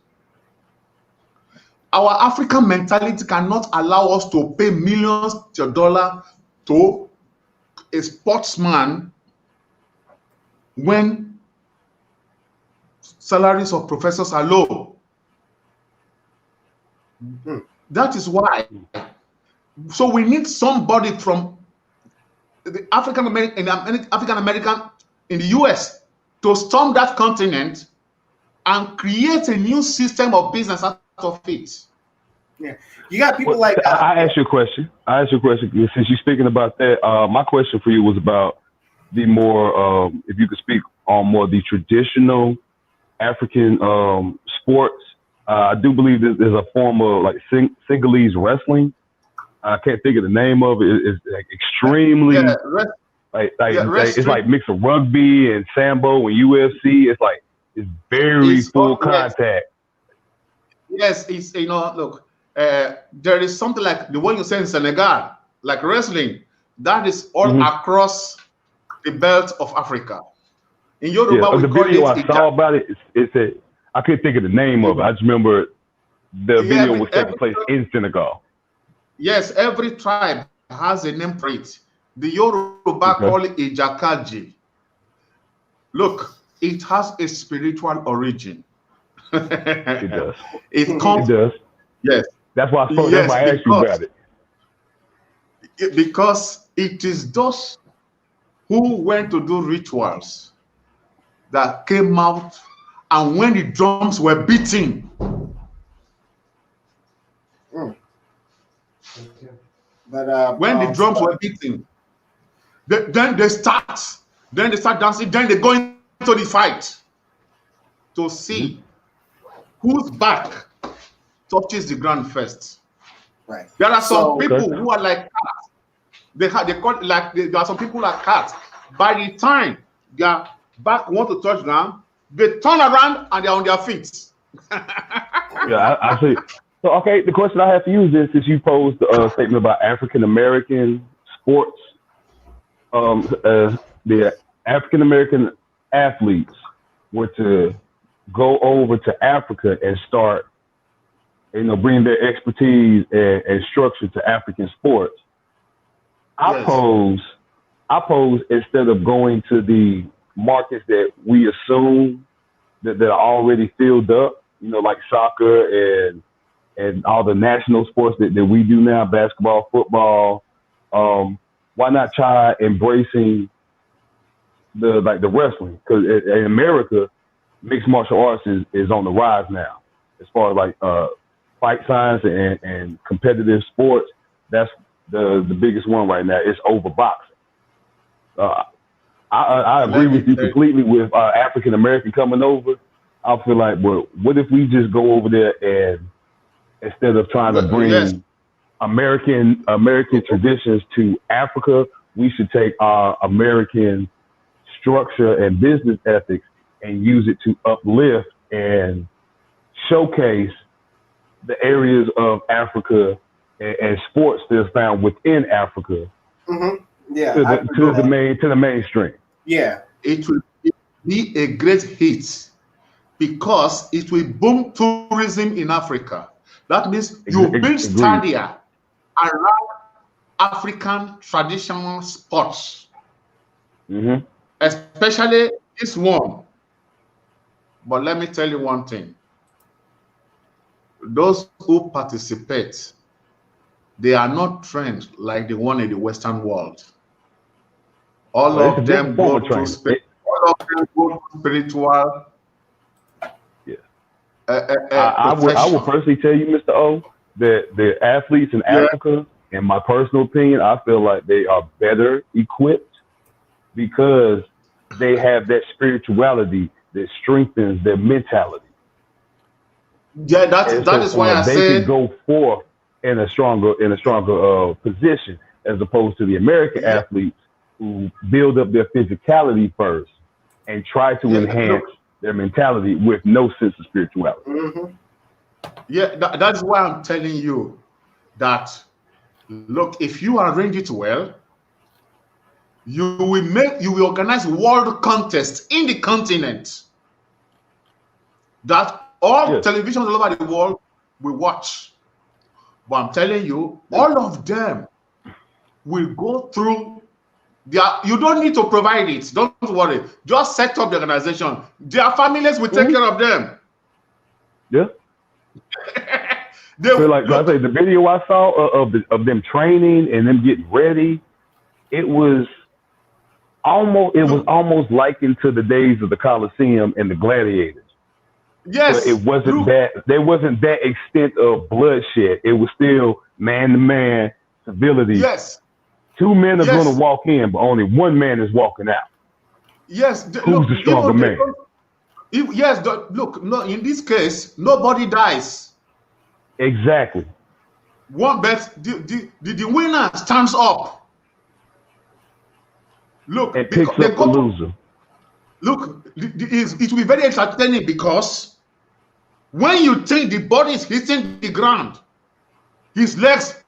Our African mentality cannot allow us to pay millions of dollars to a sportsman when salaries of professors are low. That is why. So we need somebody from the African American in the US to storm that continent and create a new system of business out of it. Yeah, you got people like that. I asked you a question. Since you're speaking about that, my question for you was about the more, if you could speak on more the traditional African sports. I do believe there's a form of like Senegalese wrestling. I can't think of the name of it. It's like extremely it's like mix of rugby and sambo and UFC. It's like it's very full contact. Yes, it's look, there is something like the one you say in Senegal, like wrestling, that is all across the belt of Africa. In Yoruba, the video I saw about it, it's I couldn't think of the name of it. I just remember the video was taking place in Senegal. Yes, every tribe has a name for it. The Yoruba call it Ijakaji. Look, it has a spiritual origin. It does. It does. Yes. That's why I asked you about it. Because it is those who went to do rituals that came out, and when the drums were beating, but when the drums were beating, then they start dancing, then they go into the fight to see whose back touches the ground first. Right. There are some people who are like cats. There are some people like cats. By the time their back want to touch ground, they turn around and they're on their feet. Yeah, I see. So, okay, the question I have for you is this: since you posed a statement about African American sports, the African American athletes were to go over to Africa and start, bring their expertise and structure to African sports. I pose instead of going to the markets that we assume that are already filled up, like soccer and all the national sports that we do now, basketball, football. Why not try embracing the wrestling? Because in America, mixed martial arts is on the rise now. As far as fight science and competitive sports, that's the biggest one right now. It's over boxing. I agree with you completely with African American coming over. I feel like, well, what if we just go over there and instead of trying to bring American traditions to Africa, we should take our American structure and business ethics and use it to uplift and showcase the areas of Africa and sports that's found within Africa. Yeah, to the mainstream. Yeah, it will be a great hit because it will boom tourism in Africa. That means you build stadia around African traditional sports, especially this one. But let me tell you one thing: those who participate, they are not trained like the one in the Western world. All of them go to spiritual. Yeah. I will personally tell you, Mr.O, that the athletes in Africa, in my personal opinion, I feel like they are better equipped because they have that spirituality that strengthens their mentality. Yeah, that is why I say they can go forth in a stronger position as opposed to the American athletes who build up their physicality first and try to enhance their mentality with no sense of spirituality. Yeah, that's why I'm telling you that, look, if you arrange it well, you will organize world contests in the continent that all televisions all over the world will watch. But I'm telling you, all of them will go through you don't need to provide it. Don't worry. Just set up the organization. Their families will take care of them. Yeah. So like I say, the video I saw of them training and them getting ready, it was almost likened to the days of the Colosseum and the gladiators. Yes. But it wasn't there wasn't that extent of bloodshed. It was still man to man civility. Yes. Two men are going to walk in, but only one man is walking out. Yes. Who's the stronger man? Look, no, in this case, nobody dies. Exactly. One bet, the winner stands up. Look, and picks up the loser. Look, it will be very entertaining because when you think the body is hitting the ground, his legs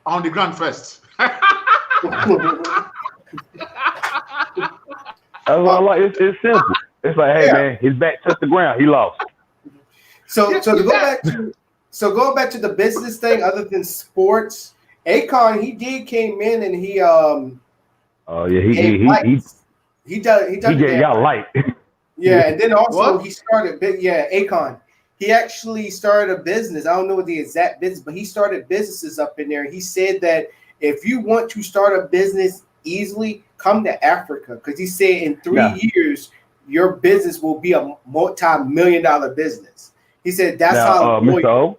are on the ground first. That's what I like. It's simple. It's like, hey man, his back touched the ground. He lost. So going back to the business thing, other than sports, Akon he came in and he he got light. Yeah, and then also he started Akon. He actually started a business. I don't know what the exact business, but he started businesses up in there. He said that if you want to start a business easily, come to Africa, because he said in 3 years your business will be a multi-million-dollar business. He said that's how Mr.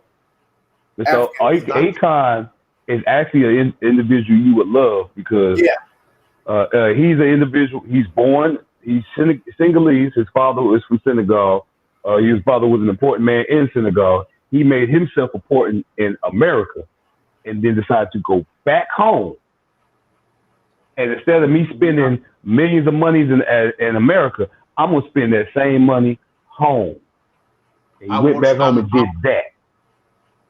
Akon is actually an individual you would love because he's an individual. He's born. He's Senegalese. His father is from Senegal. His father was an important man in Senegal. He made himself important in America, and then decided to go back home. And instead of me spending millions of monies in America, I'm gonna spend that same money home. And he went back home and did that.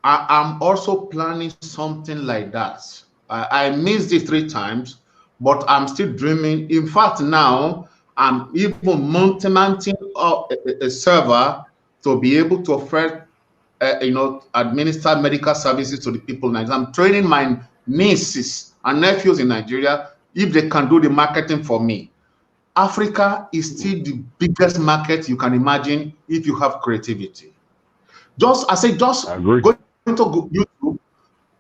I'm also planning something like that. I missed it 3 times, but I'm still dreaming. In fact, now I'm even mounting a server to be able to offer, administer medical services to the people. Now I'm training my nieces and nephews in Nigeria if they can do the marketing for me. Africa is still the biggest market you can imagine if you have creativity. Go into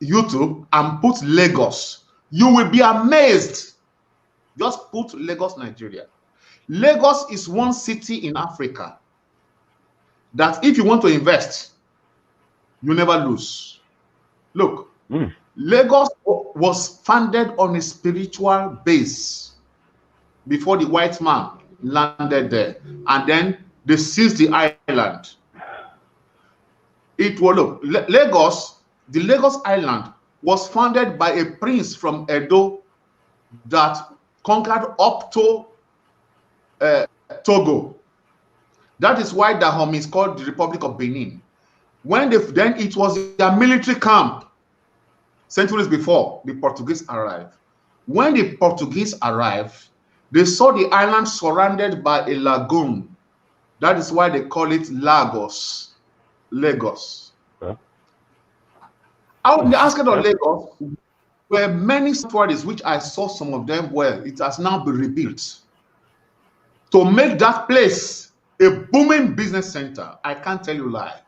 YouTube and put Lagos. You will be amazed. Just put Lagos, Nigeria. Lagos is one city in Africa that if you want to invest, you never lose. Look, Lagos was founded on a spiritual base before the white man landed there, and then they seized the island. Lagos, the Lagos Island was founded by a prince from Edo that conquered up to Togo. That is why Dahomey is called the Republic of Benin. Then it was their military camp centuries before the Portuguese arrived. When the Portuguese arrived, they saw the island surrounded by a lagoon. That is why they call it Lagos. Lagos. Huh? Out in the outskirts of Lagos were many sanctuaries, which I saw some of them where it has now been rebuilt to make that place a booming business center. I can't tell you lie.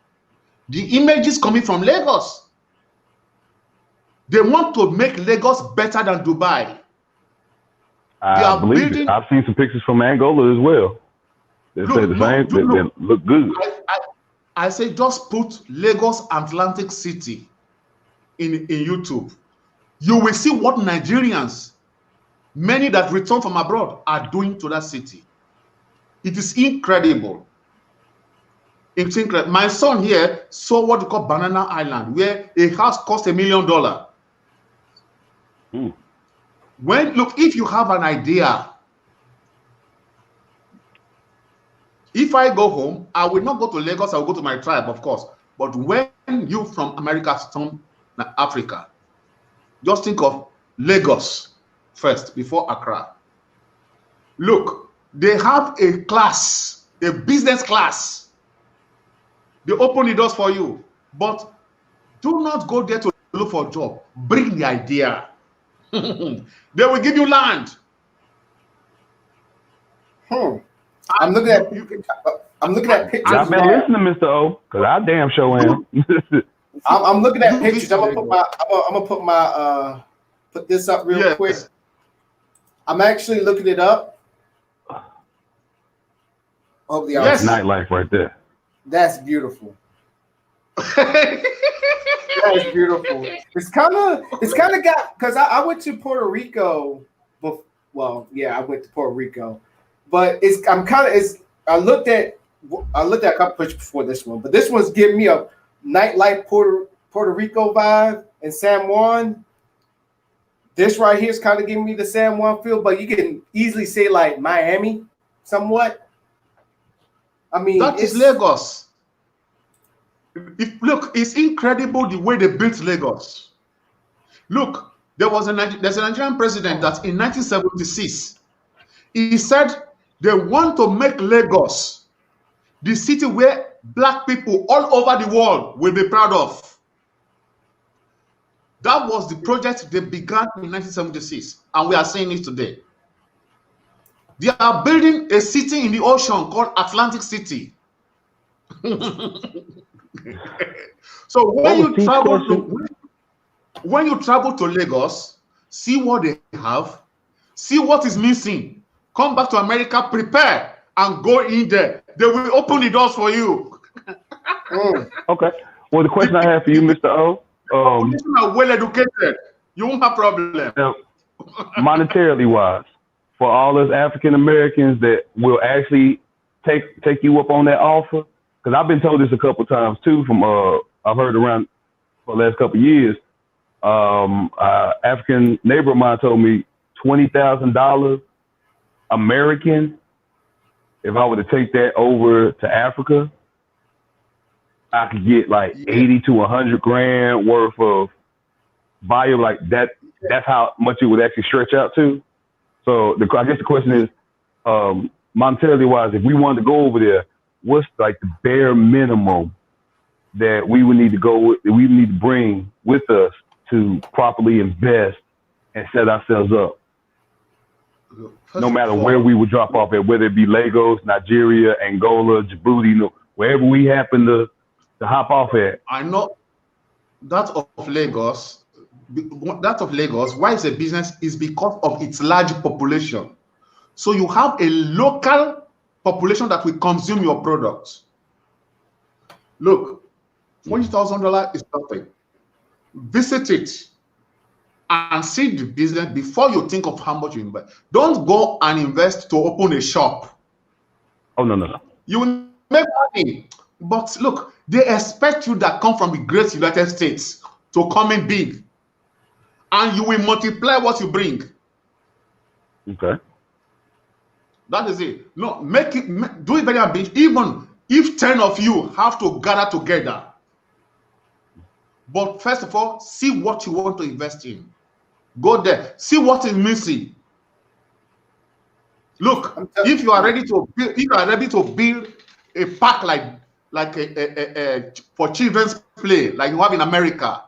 The images coming from Lagos, they want to make Lagos better than Dubai. I believe it. I've seen some pictures from Angola as well. They say the same. They look good. I say just put Lagos Atlantic City in YouTube. You will see what Nigerians, many that return from abroad, are doing to that city. It is incredible. It's incredible. My son here saw what we call Banana Island, where a house cost $1 million. If you have an idea, if I go home, I will not go to Lagos, I will go to my tribe, of course. But when you from America come to Africa, just think of Lagos first before Accra. Look, they have a class, a business class. They open the doors for you, but do not go there to look for a job. Bring the idea. They will give you land. I'm looking at pictures. I've been listening, Mr. O, because I damn sure am. I'm looking at pictures. I'm gonna put this up real quick. I'm actually looking it up. That's nightlife right there. That's beautiful. That is beautiful. It's kind of got, because I went to Puerto Rico. I went to Puerto Rico, but I looked at a couple pictures before this one, but this one's giving me a nightlife Puerto Rico vibe. and San Juan. This right here is kind of giving me the San Juan feel, but you can easily say like Miami, somewhat. I mean, that is Lagos. Look, it's incredible the way they built Lagos. Look, there's a Nigerian president that in 1976, he said they want to make Lagos the city where black people all over the world will be proud of. That was the project they began in 1976, and we are seeing it today. They are building a city in the ocean called Atlantic City. So when you travel to Lagos, see what they have, see what is missing, come back to America, prepare, and go in there. They will open the doors for you. Okay. Well, the question I have for you, Mr. O. Population are well educated. You won't have problem. Monetarily wise, for all us African Americans that will actually take you up on that offer, because I've been told this a couple times too. From I've heard around for the last couple of years. African neighbor of mine told me $20,000 American. If I were to take that over to Africa, I could get like 80 to 100 grand worth of value like that. That's how much it would actually stretch out to. So I guess the question is, monetarily wise, if we wanted to go over there, what's like the bare minimum that we would need to go with, that we need to bring with us to properly invest and set ourselves up? No matter where we would drop off at, whether it be Lagos, Nigeria, Angola, Djibouti, wherever we happen to hop off at. I know that of Lagos. Why it's a business is because of its large population. So you have a local population that will consume your products. Look, $20,000 is nothing. Visit it and see the business before you think of how much you invest. Don't go and invest to open a shop. Oh, no. You will make money. But look, they expect you that come from the great United States to come in big. And you will multiply what you bring. Okay. That is it. No, do it very big. Even if 10 of you have to gather together. But first of all, see what you want to invest in. Go there. See what is missing. Look, if you are ready to build a park like a for children's play, like you have in America,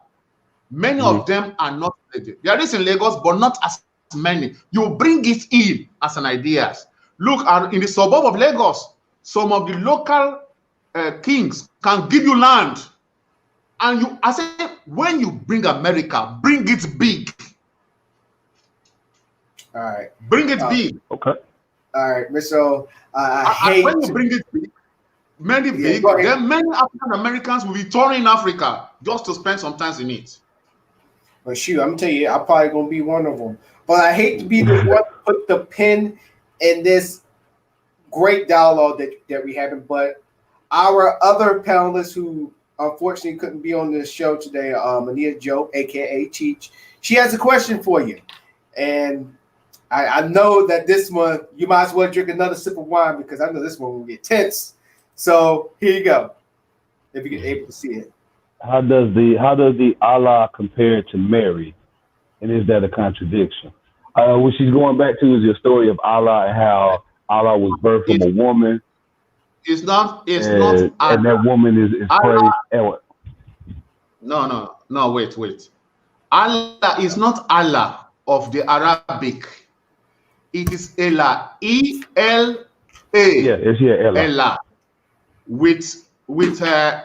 many of them are not ready. There is in Lagos, but not as many. You bring it in as an idea. Look, in the suburb of Lagos, some of the local kings can give you land. And I say, when you bring America, bring it big. All right. Bring it big. Okay. All right, Mr. I hate when you bring it big, then many African Americans will be touring in Africa just to spend some time in it. But shoot, I'm gonna tell you, I'm probably gonna be one of them. But I hate to be the one to put the pin in this great dialogue that we having. But our other panelists who unfortunately couldn't be on this show today, Anita Joe, aka Cheech, she has a question for you. And I know that this one you might as well drink another sip of wine because I know this one will get tense. So here you go. If you're able to see it. How does the Allah compare to Mary? And is that a contradiction? What she's going back to is your story of Allah and how Allah was birthed from a woman. It's not Allah. And that woman is praised. No, wait. Allah is not Allah of the Arabic. It is Ella, E-L-A. Yeah, it's Ella. Ella. With the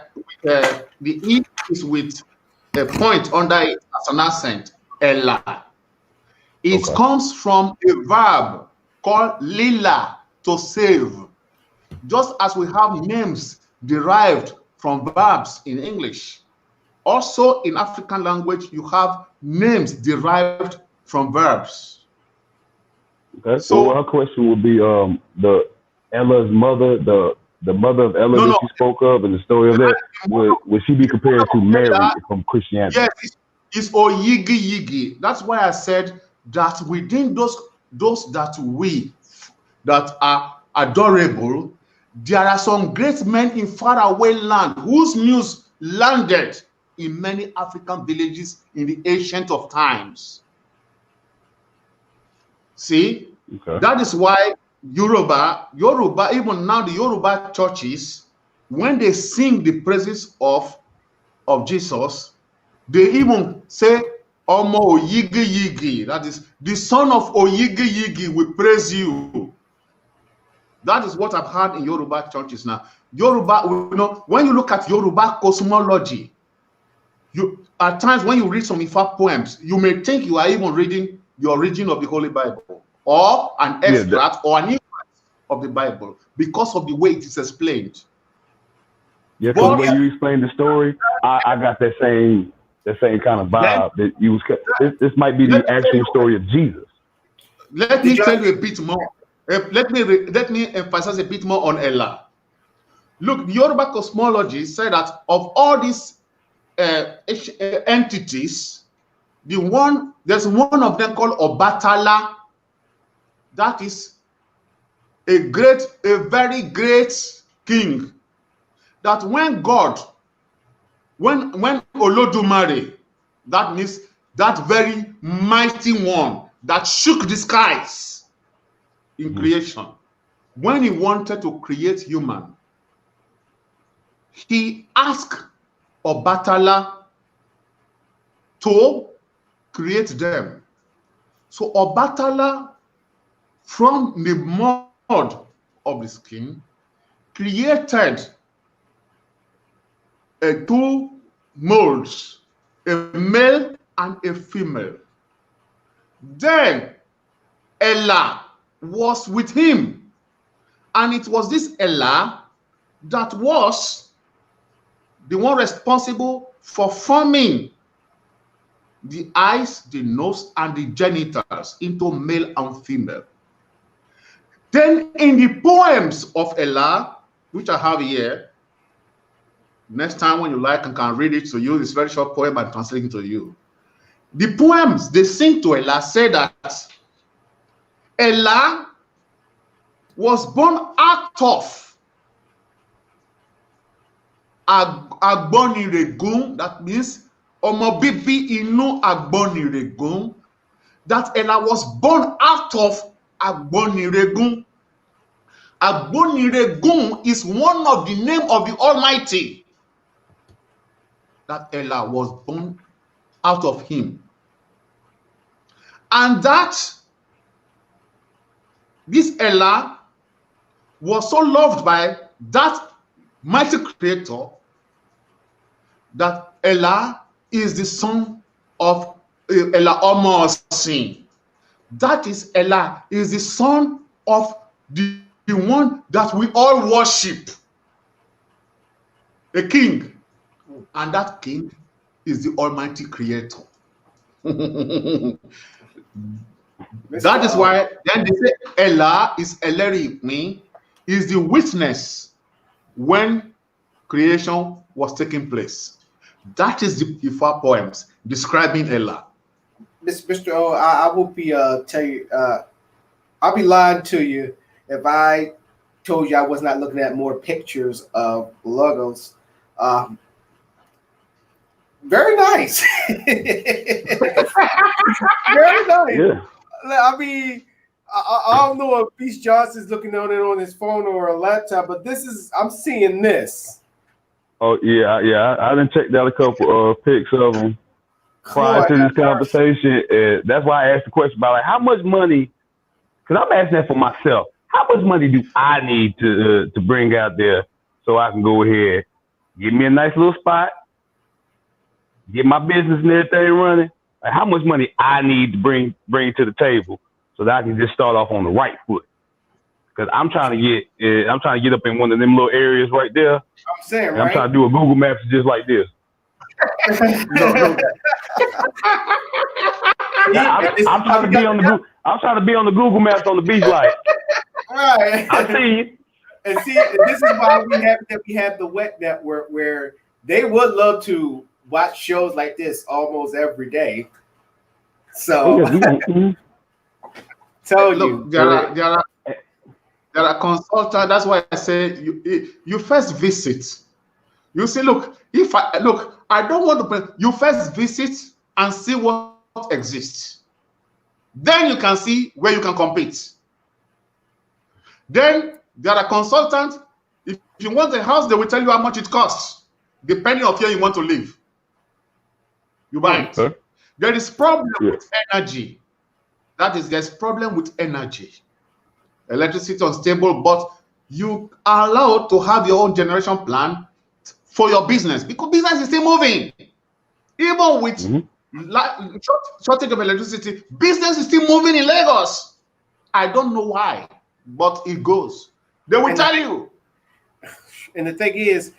E is with a point under it as an accent. Ella. It comes from a verb called lila, to save. Just as we have names derived from verbs in English. Also in African language, you have names derived from verbs. Okay. So her question would be the Ella's mother, the mother of Ella that you spoke of, and the story of that. Would she be compared to Mary from Christianity? Yes, is Oyigi Yigi. That's why I said that within those that are adorable, there are some great men in faraway land whose news landed in many African villages in the ancient of times. See, Okay. that is why Yoruba, even now the Yoruba churches, when they sing the praises of Jesus, they even say, Omo Oyigi Yigi, that is the son of Oyigi Yigi, we praise you. That is what I've heard in Yoruba churches now. Yoruba, you know, when you look at Yoruba cosmology, you at times when you read some Ifa poems, you may think you are even reading the origin of the Holy Bible or an extract or an influence of the Bible because of the way it is explained. Yeah, because the way you explained the story, I got that same kind of vibe that you was. This might be the actual story of Jesus. Let me tell you a bit more. Let me emphasize a bit more on Ella. Look, the Yoruba cosmology said that of all these entities, there's one of them called Obatala. That is a very great king. That when Olodumare, that means that very mighty one that shook the skies in creation, when he wanted to create human, he asked Obatala to create them. So Obatala, from the mud of the skin, created two molds, a male and a female. Then Ella was with him, and it was this Ella that was the one responsible for forming the eyes, the nose, and the genitals into male and female. Then in the poems of Ella, which I have here, next time when you like, I can read it to you. It's a very short poem and translate it to you. The poems they sing to Ella say that Ella was born out of Agboniregun. That means Omo Bibi Inu Agboniregun. That Ella was born out of Agboniregun. Agboniregun is one of the name of the Almighty. That Ella was born out of him. And that this Ella was so loved by that mighty creator that Ella is the son of Ella Omosin. That is, Ella is the son of the one that we all worship, a king. And that king is the Almighty Creator. That is why then they say Ella is Elerikmi, is the witness when creation was taking place. That is the Ifa poems describing Ella. Mr. O, I will be tell you, I'll be lying to you if I told you I was not looking at more pictures of logos. Very nice. Very nice. Yeah. I mean, I don't know if Beast Johnson's looking on it on his phone or a laptop, but I'm seeing this. Oh yeah. I done checked out a couple of pics of them prior to this conversation. That's why I asked the question about like how much money. Because I'm asking that for myself. How much money do I need to bring out there so I can go ahead, give me a nice little spot, get my business and everything running? Like how much money I need to bring to the table so that I can just start off on the right foot? Because I'm trying to get up in one of them little areas right there. I'm saying, right? I'm trying to do a Google Maps just like this. I'm trying to be on the I'm trying to be on the Google Maps on the beach like. Right. I see you. And see, this is why we have the wet network where they would love to watch shows like this almost every day. Oh, So yeah, tell Look, you, there are consultants. That's why I say you first visit. You say, look, I don't want to play. You first visit and see what exists. Then you can see where you can compete. Then there are consultants. If you want a house, they will tell you how much it costs, depending on where you want to live. You buy it. okay. There is problem Yeah. with energy. There's problem with energy. Electricity unstable, but you are allowed to have your own generation plan for your business because business is still moving. Even with shortage of electricity, business is still moving in Lagos. I don't know why, but it goes. They will tell you. and the thing is,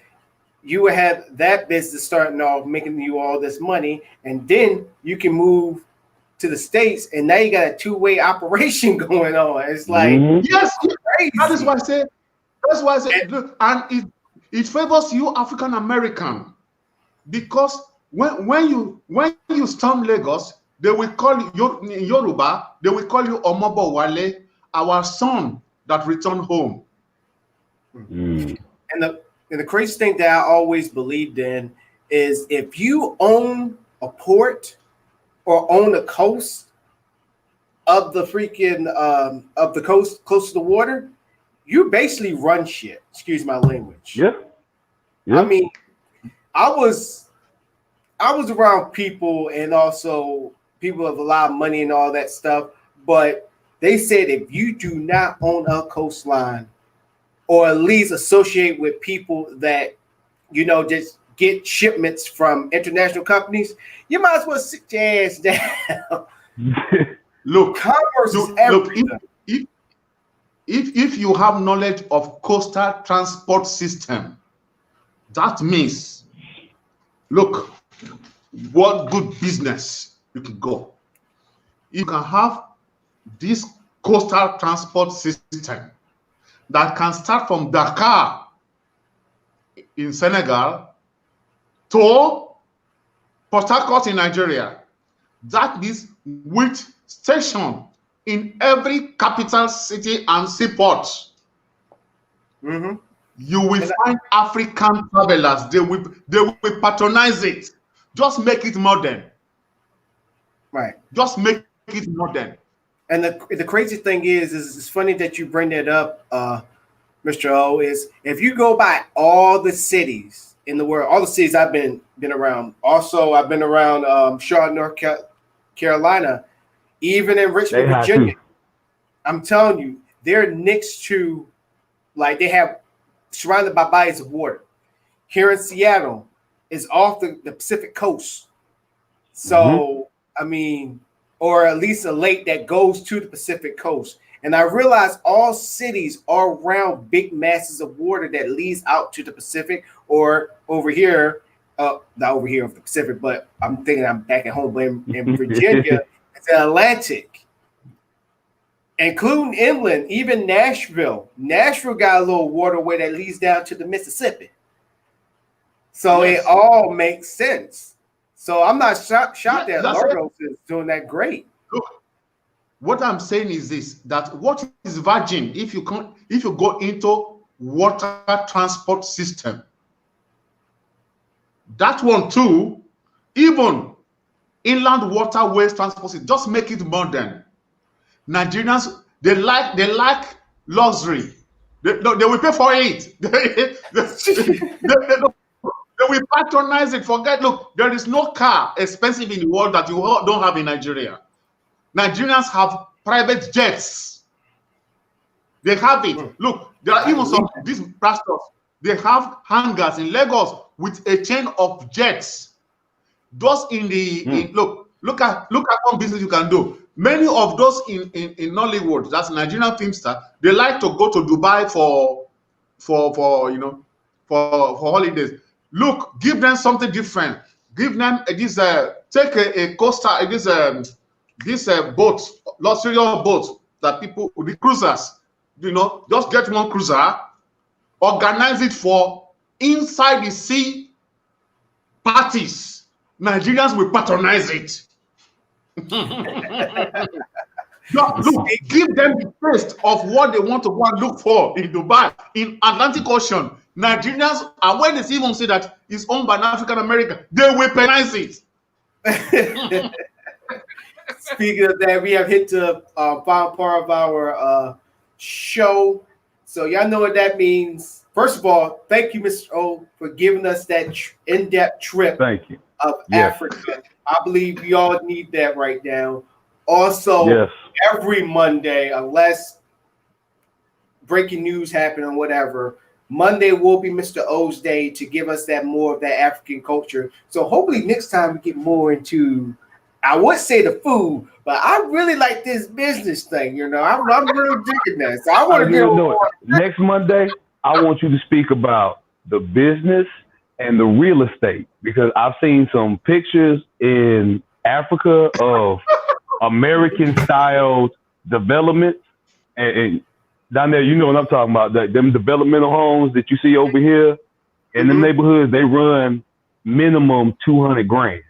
you would have that business starting off making you all this money, and then you can move to the States, and now you got a two-way operation going on. It's like Yes, crazy. that is why I say. That's why I say, look, and it favors you, African American, because when you storm Lagos, they will call you in Yoruba. They will call you Omobo Wale, our son that returned home. And the crazy thing that I always believed in is if you own a port or own a coast of the freaking of the coast close to the water, you basically run shit. Excuse my language. Yeah. I mean, I was around people and also people with a lot of money and all that stuff, but they said if you do not own a coastline or at least associate with people that just get shipments from international companies, you might as well sit your ass down. Look, commerce is everything. If you have knowledge of coastal transport system, that means, look, what good business you can go. You can have this coastal transport system that can start from Dakar in Senegal to Port Harcourt in Nigeria. That means with station in every capital city and seaport. You will find African travelers. They will patronize it. Just make it modern. Right. Just make it modern. And the crazy thing is it's funny that you bring that up, Mr. O, is if you go by all the cities in the world, all the cities I've been around. Also, I've been around Charlotte, North Carolina, even in Richmond, Virginia. I'm telling you, they're next to, like, they have surrounded by bodies of water. Here in Seattle is off the Pacific coast. So, I mean, or at least a lake that goes to the Pacific coast. And I realize all cities are around big masses of water that leads out to the Pacific or over here, not over here of the Pacific, but I'm thinking I'm back at home, but in Virginia, it's the Atlantic. Including inland, even Nashville. Nashville got a little waterway that leads down to the Mississippi. So it all makes sense. So I'm not shocked that Largos is doing that great. Look, what I'm saying is this: that what is virgin if you go into water transport system, that one too, even inland waterways transport system, just make it modern. Nigerians, they like luxury. They will pay for it. They will patronize it. Forget, look, there is no car expensive in the world that you don't have in Nigeria. Nigerians have private jets. They have it. Look, there are even some these pastors. They have hangars in Lagos with a chain of jets. Those in the look at one business you can do. Many of those in Nollywood, that's Nigerian film star, they like to go to Dubai for holidays. Look, give them something different. Give them this take a coaster, this boat, luxurious boat that people, the cruisers, just get one cruiser, organize it for inside the sea parties. Nigerians will patronize it. Look, give them the taste of what they want to go and look for in Dubai, in Atlantic Ocean. Nigerians, and when they even say that it's owned by an African American, they weaponize it. Speaking of that, we have hit the final part of our show. So y'all know what that means. First of all, thank you, Mr. O, for giving us that in-depth trip Thank you. of Africa. I believe we all need that right now. Also, every Monday, unless breaking news happen or whatever, Monday will be Mr. O's day to give us that more of that African culture. So hopefully next time we get more into, I would say the food, but I really like this business thing. You know, I'm really digging that. So I want to do it. Next Monday, I want you to speak about the business and the real estate, because I've seen some pictures in Africa of American-styled developments, and down there, you know what I'm talking about, them developmental homes that you see over here in the neighborhoods, they run minimum 200 grand,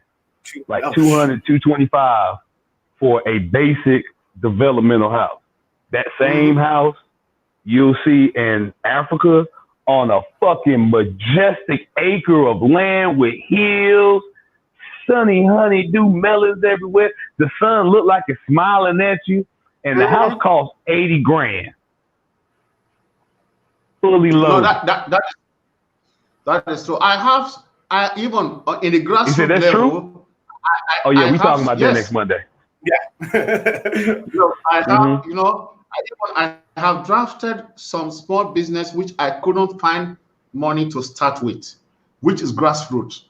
like 200, 225 for a basic developmental house. That same house you'll see in Africa on a fucking majestic acre of land with hills, sunny honeydew melons everywhere. The sun look like it's smiling at you, and the house costs 80 grand. Fully loaded. No, that is true. I even in the grassroots level. That's true? We talking about that next Monday. Yeah. I have, I have drafted some small business which I couldn't find money to start with, which is grassroots.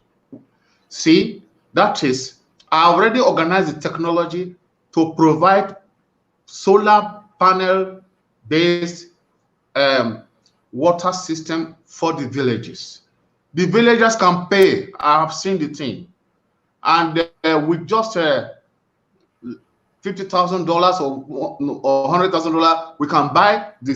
See, that is, I already organized the technology to provide solar panel based water system for the villages. The villagers can pay. I have seen the thing. And with just $50,000 or $100,000, we can buy the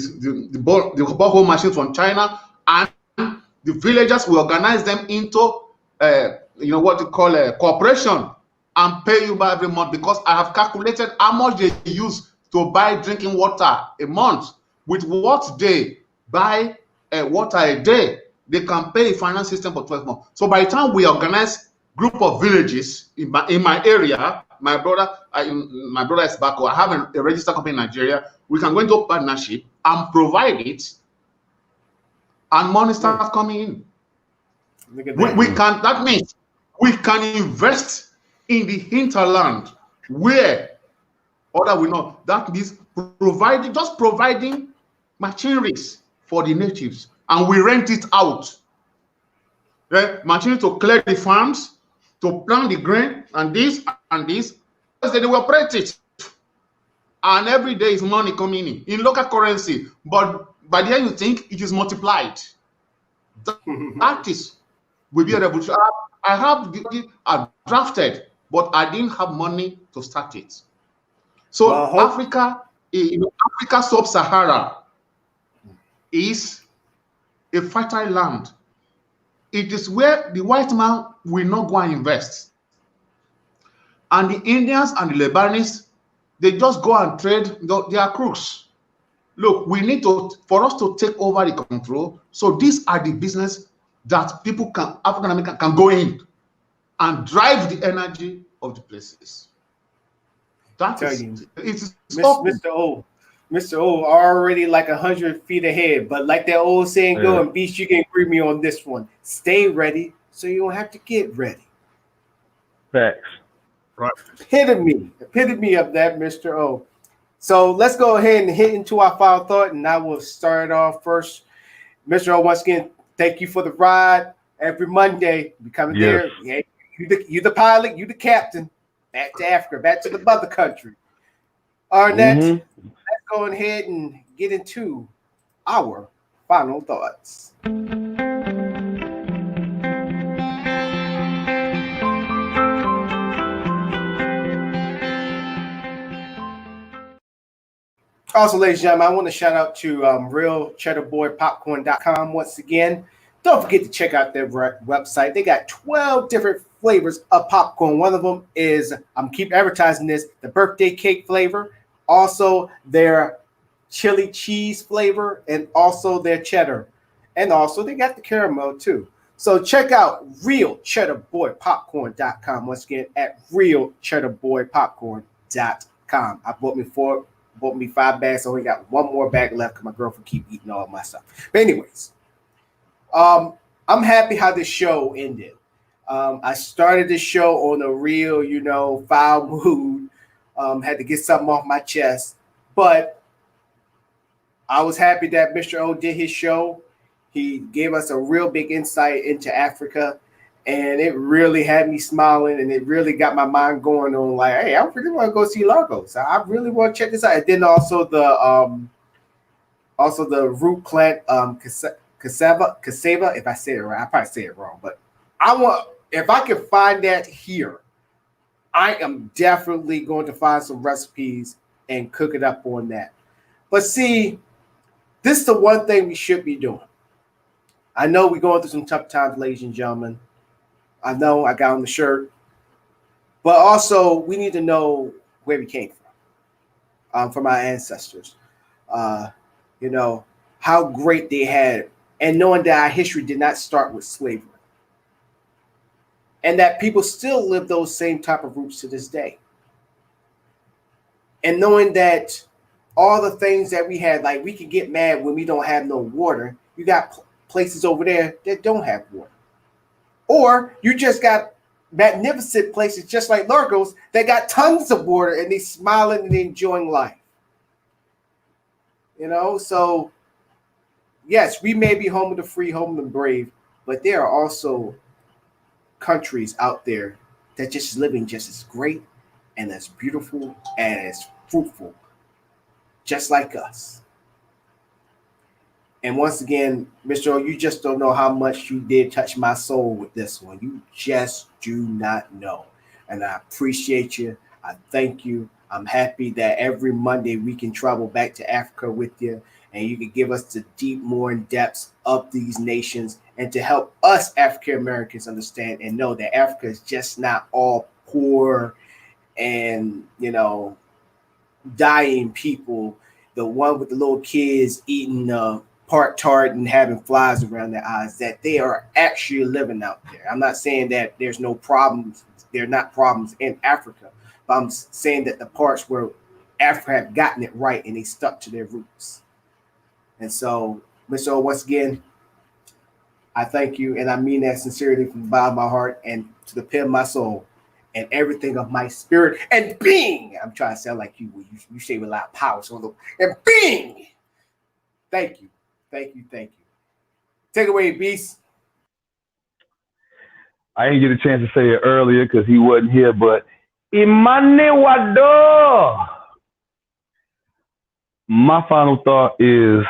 borehole machines from China, and the villagers will organize them into what you call a corporation and pay you by every month, because I have calculated how much they use to buy drinking water a month. With what they buy water a day, they can pay a finance system for 12 months. So by the time we organize group of villages in my area, my brother is back. I have a registered company in Nigeria. We can go into a partnership and provide it, and money starts coming in. Look at that. That means we can invest in the hinterland where other will not. That means providing machineries for the natives, and we rent it out. Machinery to clear the farms, to plant the grain, and this and this. They will operate it, and every day is money coming in local currency. But by the end, you think it is multiplied. That is will be a revolution. I have drafted, but I didn't have money to start it. So Africa sub-Sahara is a fertile land. It is where the white man will not go and invest. And the Indians and the Lebanese, they just go and trade. They are crooks. Look, we need for us to take over the control. So these are the business that African American can go in and drive the energy of the places. That is, it's Mr. O. Mr. O already like 100 feet ahead, but like that old saying go, and Beast, you can agree me on this one. Stay ready so you don't have to get ready. Facts. Right. Epitome of that, Mr. O. So let's go ahead and hit into our final thought, and I will start off first. Mr. O, once again, thank you for the ride every Monday. We coming there. Yeah, you the pilot, you the captain. Back to Africa, back to the mother country. Arnett, let's go ahead and get into our final thoughts. Also, ladies and gentlemen, I want to shout out to RealCheddarBoyPopcorn.com once again. Don't forget to check out their website. They got 12 different flavors of popcorn. One of them is, I'm keep advertising this, the birthday cake flavor, also their chili cheese flavor, and also their cheddar. And also they got the caramel too. So check out realcheddarboypopcorn.com. Once again, at realcheddarboypopcorn.com. I bought me 5 bags. I only got one more bag left because my girlfriend keep eating all my stuff. But anyways, I'm happy how this show ended. I started this show on a real, foul mood. Had to get something off my chest. But I was happy that Mr. O did his show. He gave us a real big insight into Africa. And it really had me smiling, and it really got my mind going on like, hey, I really want to go see Lagos. I really want to check this out. And then also the root plant cassava, if I say it right. I probably say it wrong, but if I can find that here, I am definitely going to find some recipes and cook it up on that. But see, this is the one thing we should be doing. I know we're going through some tough times, ladies and gentlemen. I know I got on the shirt, but also we need to know where we came from our ancestors. How great they had, and knowing that our history did not start with slavery, and that people still live those same type of roots to this day. And knowing that all the things that we had, like we can get mad when we don't have no water. You got places over there that don't have water. Or you just got magnificent places just like Lagos that got tons of water and they smiling and enjoying life. So yes, we may be home of the free, home of the brave, but there are also countries out there that just living just as great and as beautiful and as fruitful, just like us. And once again, Mr. O, you just don't know how much you did touch my soul with this one. You just do not know. And I appreciate you. I thank you. I'm happy that every Monday we can travel back to Africa with you, and you can give us the deep, more in depths of these nations, and to help us African Americans understand and know that Africa is just not all poor and, dying people. The one with the little kids eating part tart and having flies around their eyes, that they are actually living out there. I'm not saying that there's no problems. There are not problems in Africa, but I'm saying that the parts where Africa have gotten it right and they stuck to their roots. And so, Mr. O, once again, I thank you, and I mean that sincerely from the bottom of my heart and to the pit of my soul and everything of my spirit and being. I'm trying to sound like you. You say with a lot of power. So, and being. Thank you. Thank you. Thank you. Take it away, Beast. I didn't get a chance to say it earlier because he wasn't here, but Imanewado. My final thought is,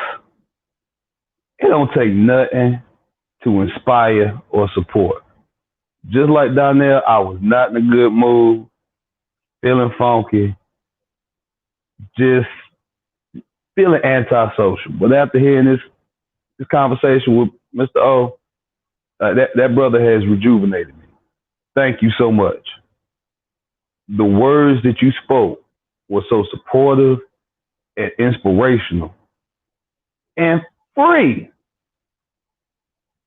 it don't take nothing to inspire or support. Just like down there, I was not in a good mood, feeling funky, just feeling antisocial. But after hearing this conversation with Mr. O, that brother has rejuvenated me. Thank you so much. The words that you spoke were so supportive and inspirational and free.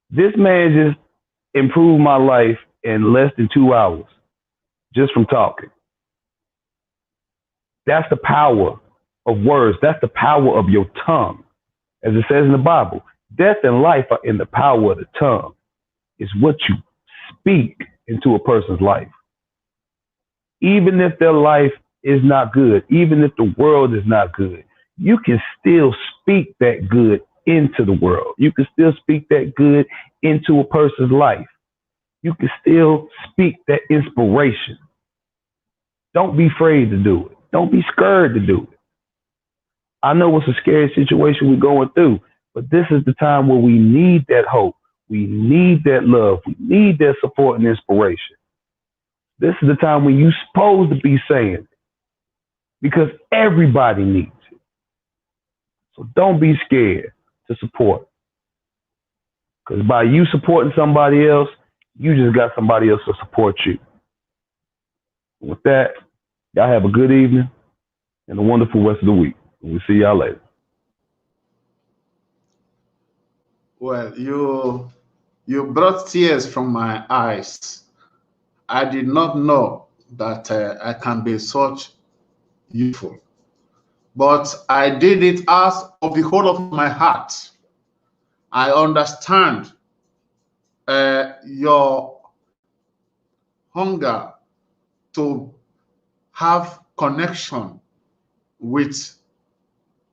This man just improved my life in less than 2 hours just from talking. That's the power of words. That's the power of your tongue. As it says in the Bible, death and life are in the power of the tongue. It's what you speak into a person's life. Even if their life is not good, even if the world is not good, you can still speak that good into the world. You can still speak that good into a person's life. You can still speak that inspiration. Don't be afraid to do it. Don't be scared to do it. I know it's a scary situation we're going through, but this is the time where we need that hope. We need that love. We need that support and inspiration. This is the time when you're supposed to be saying it, because everybody needs it. So don't be scared to support. Because by you supporting somebody else, You just got somebody else to support you. With that, y'all have a good evening and a wonderful rest of the week. We'll see y'all later. Well, you brought tears from my eyes. I did not know that I can be such useful, but I did it as of the whole of my heart. I understand your hunger to have connection with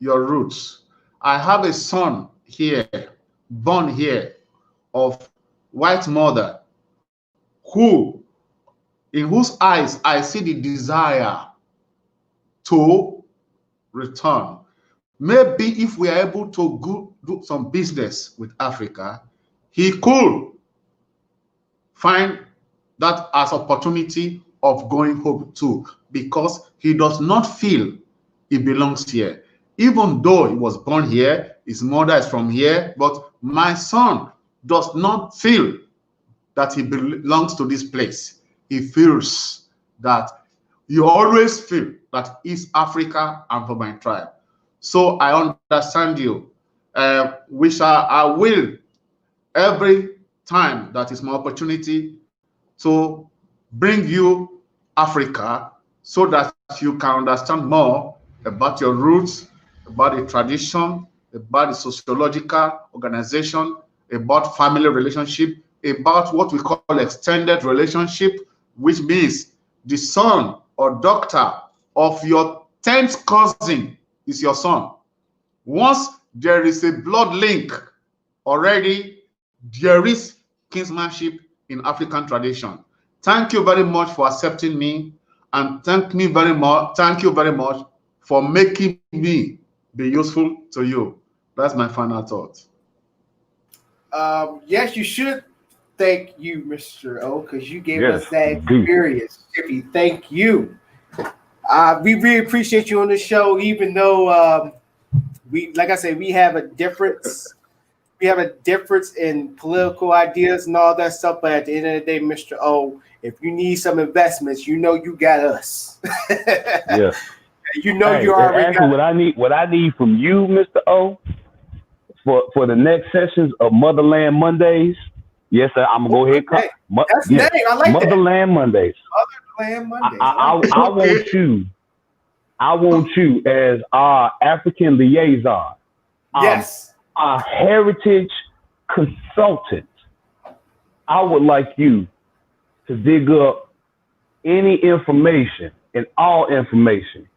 your roots. I have a son here, born here, of white mother, in whose eyes I see the desire to return. Maybe if we are able to do some business with Africa, he could find that as opportunity of going home too, because he does not feel he belongs here. Even though he was born here, his mother is from here, but my son does not feel that he belongs to this place. He feels that you always feel that East Africa and for my tribe. So I understand you. I will, every time that is my opportunity, to bring you Africa so that you can understand more about your roots, about the tradition, about the sociological organization, about family relationship, about what we call extended relationship, which means the son or daughter of your 10th cousin is your son. Once there is a blood link already, there is kinsmanship in African tradition. Thank you very much for accepting me, and thank you very much for making me be useful to you. That's my final thought. Yes, you should thank you, Mr. O, because you gave Yes, us that experience. Chippy, thank you. We really appreciate you on the show, even though like I said, we have a difference. We have a difference in political ideas and all that stuff. But at the end of the day, Mr. O, if you need some investments, you know you got us. Yeah. You know you already actually got what I need from you, Mr. O, for the next sessions of Motherland Mondays. Yes, sir. I'm gonna go ahead. Okay. That's name. I like Motherland that. Mondays. Motherland Mondays. I want you as our African liaison. Yes. Our heritage consultant. I would like you to dig up any information and all information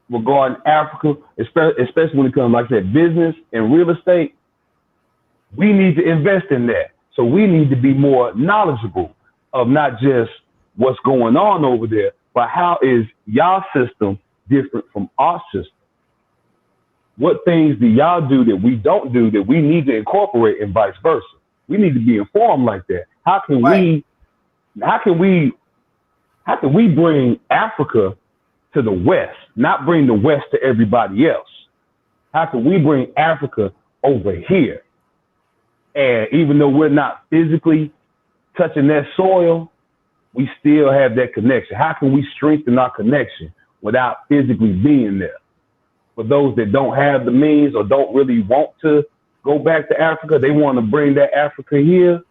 regarding Africa, especially when it comes, like I said, business and real estate. We need to invest in that. So we need to be more knowledgeable of not just what's going on over there, but how is y'all system different from our system? What things do y'all do that we don't do that we need to incorporate, and vice versa? We need to be informed like that. How can we bring Africa to the West, not bring the West to everybody else? How can we bring Africa over here? And even though we're not physically touching that soil, we still have that connection. How can we strengthen our connection without physically being there? For those that don't have the means or don't really want to go back to Africa, they want to bring that Africa here,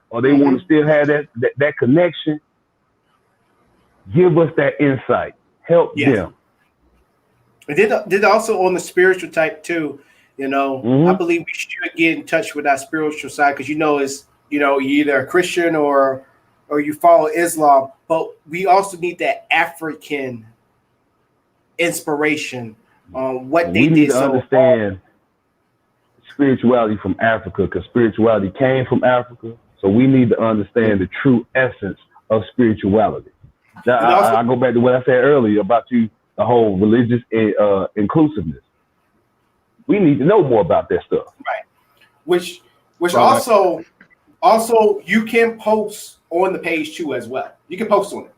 or they want to still have that connection. Give us that insight. Help them. Did also on the spiritual type too. I believe we should get in touch with our spiritual side, because it's you're either a Christian or you follow Islam, but we also need that African inspiration on what they did. We need to understand spirituality from Africa, because spirituality came from Africa. So we need to understand the true essence of spirituality. Now, I go back to what I said earlier about the whole religious inclusiveness. We need to know more about that stuff. Right. Which also you can post on the page too as well. You can post on it.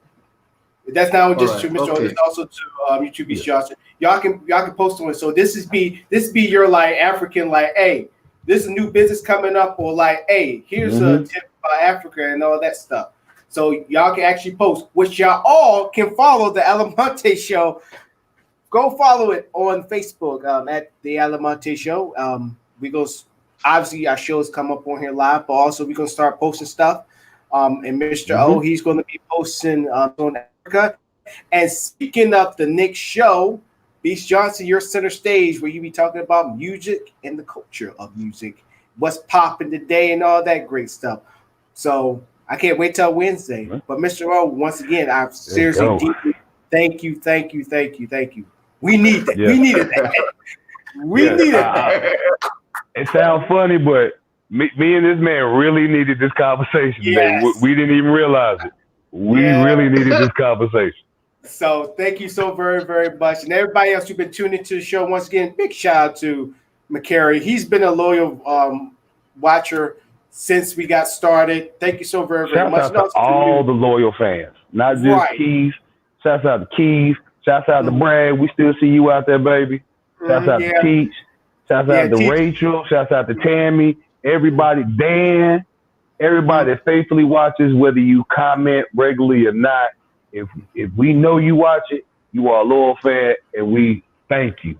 That's not just to Mr. O, it's also to YouTube Johnson. Y'all can post on it. So this be your like African, like, hey, this is a new business coming up, or like, hey, here's a tip about Africa and all that stuff. So y'all can actually post, which y'all all can follow the Alamonte Show. Go follow it on Facebook at the Alamonte Show. We go obviously our shows come up on here live, but also we're gonna start posting stuff. And Mr. O, he's gonna be posting on Africa. And speaking of the next show, Beast Johnson, your center stage where you be talking about music and the culture of music, what's popping today, and all that great stuff. So I can't wait till Wednesday. But Mr. O, once again, I seriously deeply thank you. We need that. We needed that. We needed that. It sounds funny, but me and this man really needed this conversation today. We didn't even realize it. We really needed this conversation. So thank you so very, very much. And everybody else who's been tuning into the show, once again, big shout out to McCary. He's been a loyal watcher since we got started. Thank you so very, very much. Shout out to all the loyal fans, not just Keys. Shout out to Keys. Shout out to Brad. We still see you out there, baby. Shout out to Teach. Shout out to Rachel. Shout out to Tammy. Everybody, Dan. Everybody that faithfully watches, whether you comment regularly or not. If we know you watch it, you are a loyal fan, and we thank you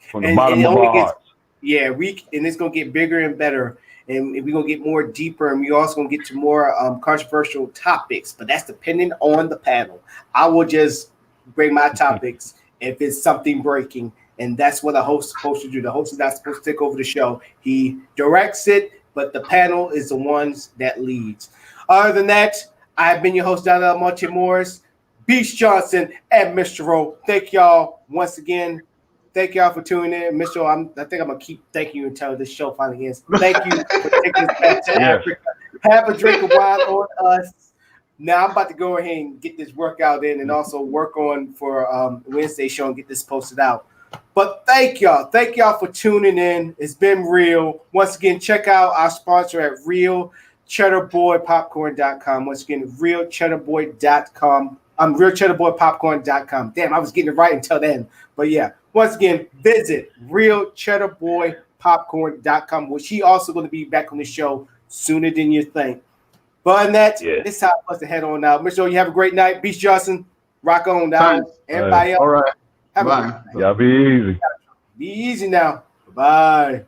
from the bottom of our hearts. Yeah, and it's gonna get bigger and better, and we're gonna get more deeper, and we're also gonna get to more controversial topics. But that's depending on the panel. I will just bring my topics if it's something breaking, and that's what a host is supposed to do. The host is not supposed to take over the show. He directs it, but the panel is the ones that leads. Other than that, I've been your host, Donald Monte Morris, Beast Johnson, and Mr. O. Thank y'all once again. Thank y'all for tuning in. Mr. O, I think I'm going to keep thanking you until this show finally ends. Thank you for taking us back to Africa. Have a drink of wine on us. Now I'm about to go ahead and get this workout in and also work on for Wednesday show and get this posted out. But thank y'all. Thank y'all for tuning in. It's been real. Once again, check out our sponsor at realcheddarboypopcorn.com. Once again, realcheddarboy.com. realcheddarboypopcorn.com. Damn, I was getting it right until then. But yeah, once again, visit realcheddarboypopcorn.com, which he also going to be back on the show sooner than you think. But on that, this time for us to head on out. Mr. O, you have a great night. Beast Johnson, rock on down. Everybody else. All right. Bye. Y'all be easy. Be easy now. Bye.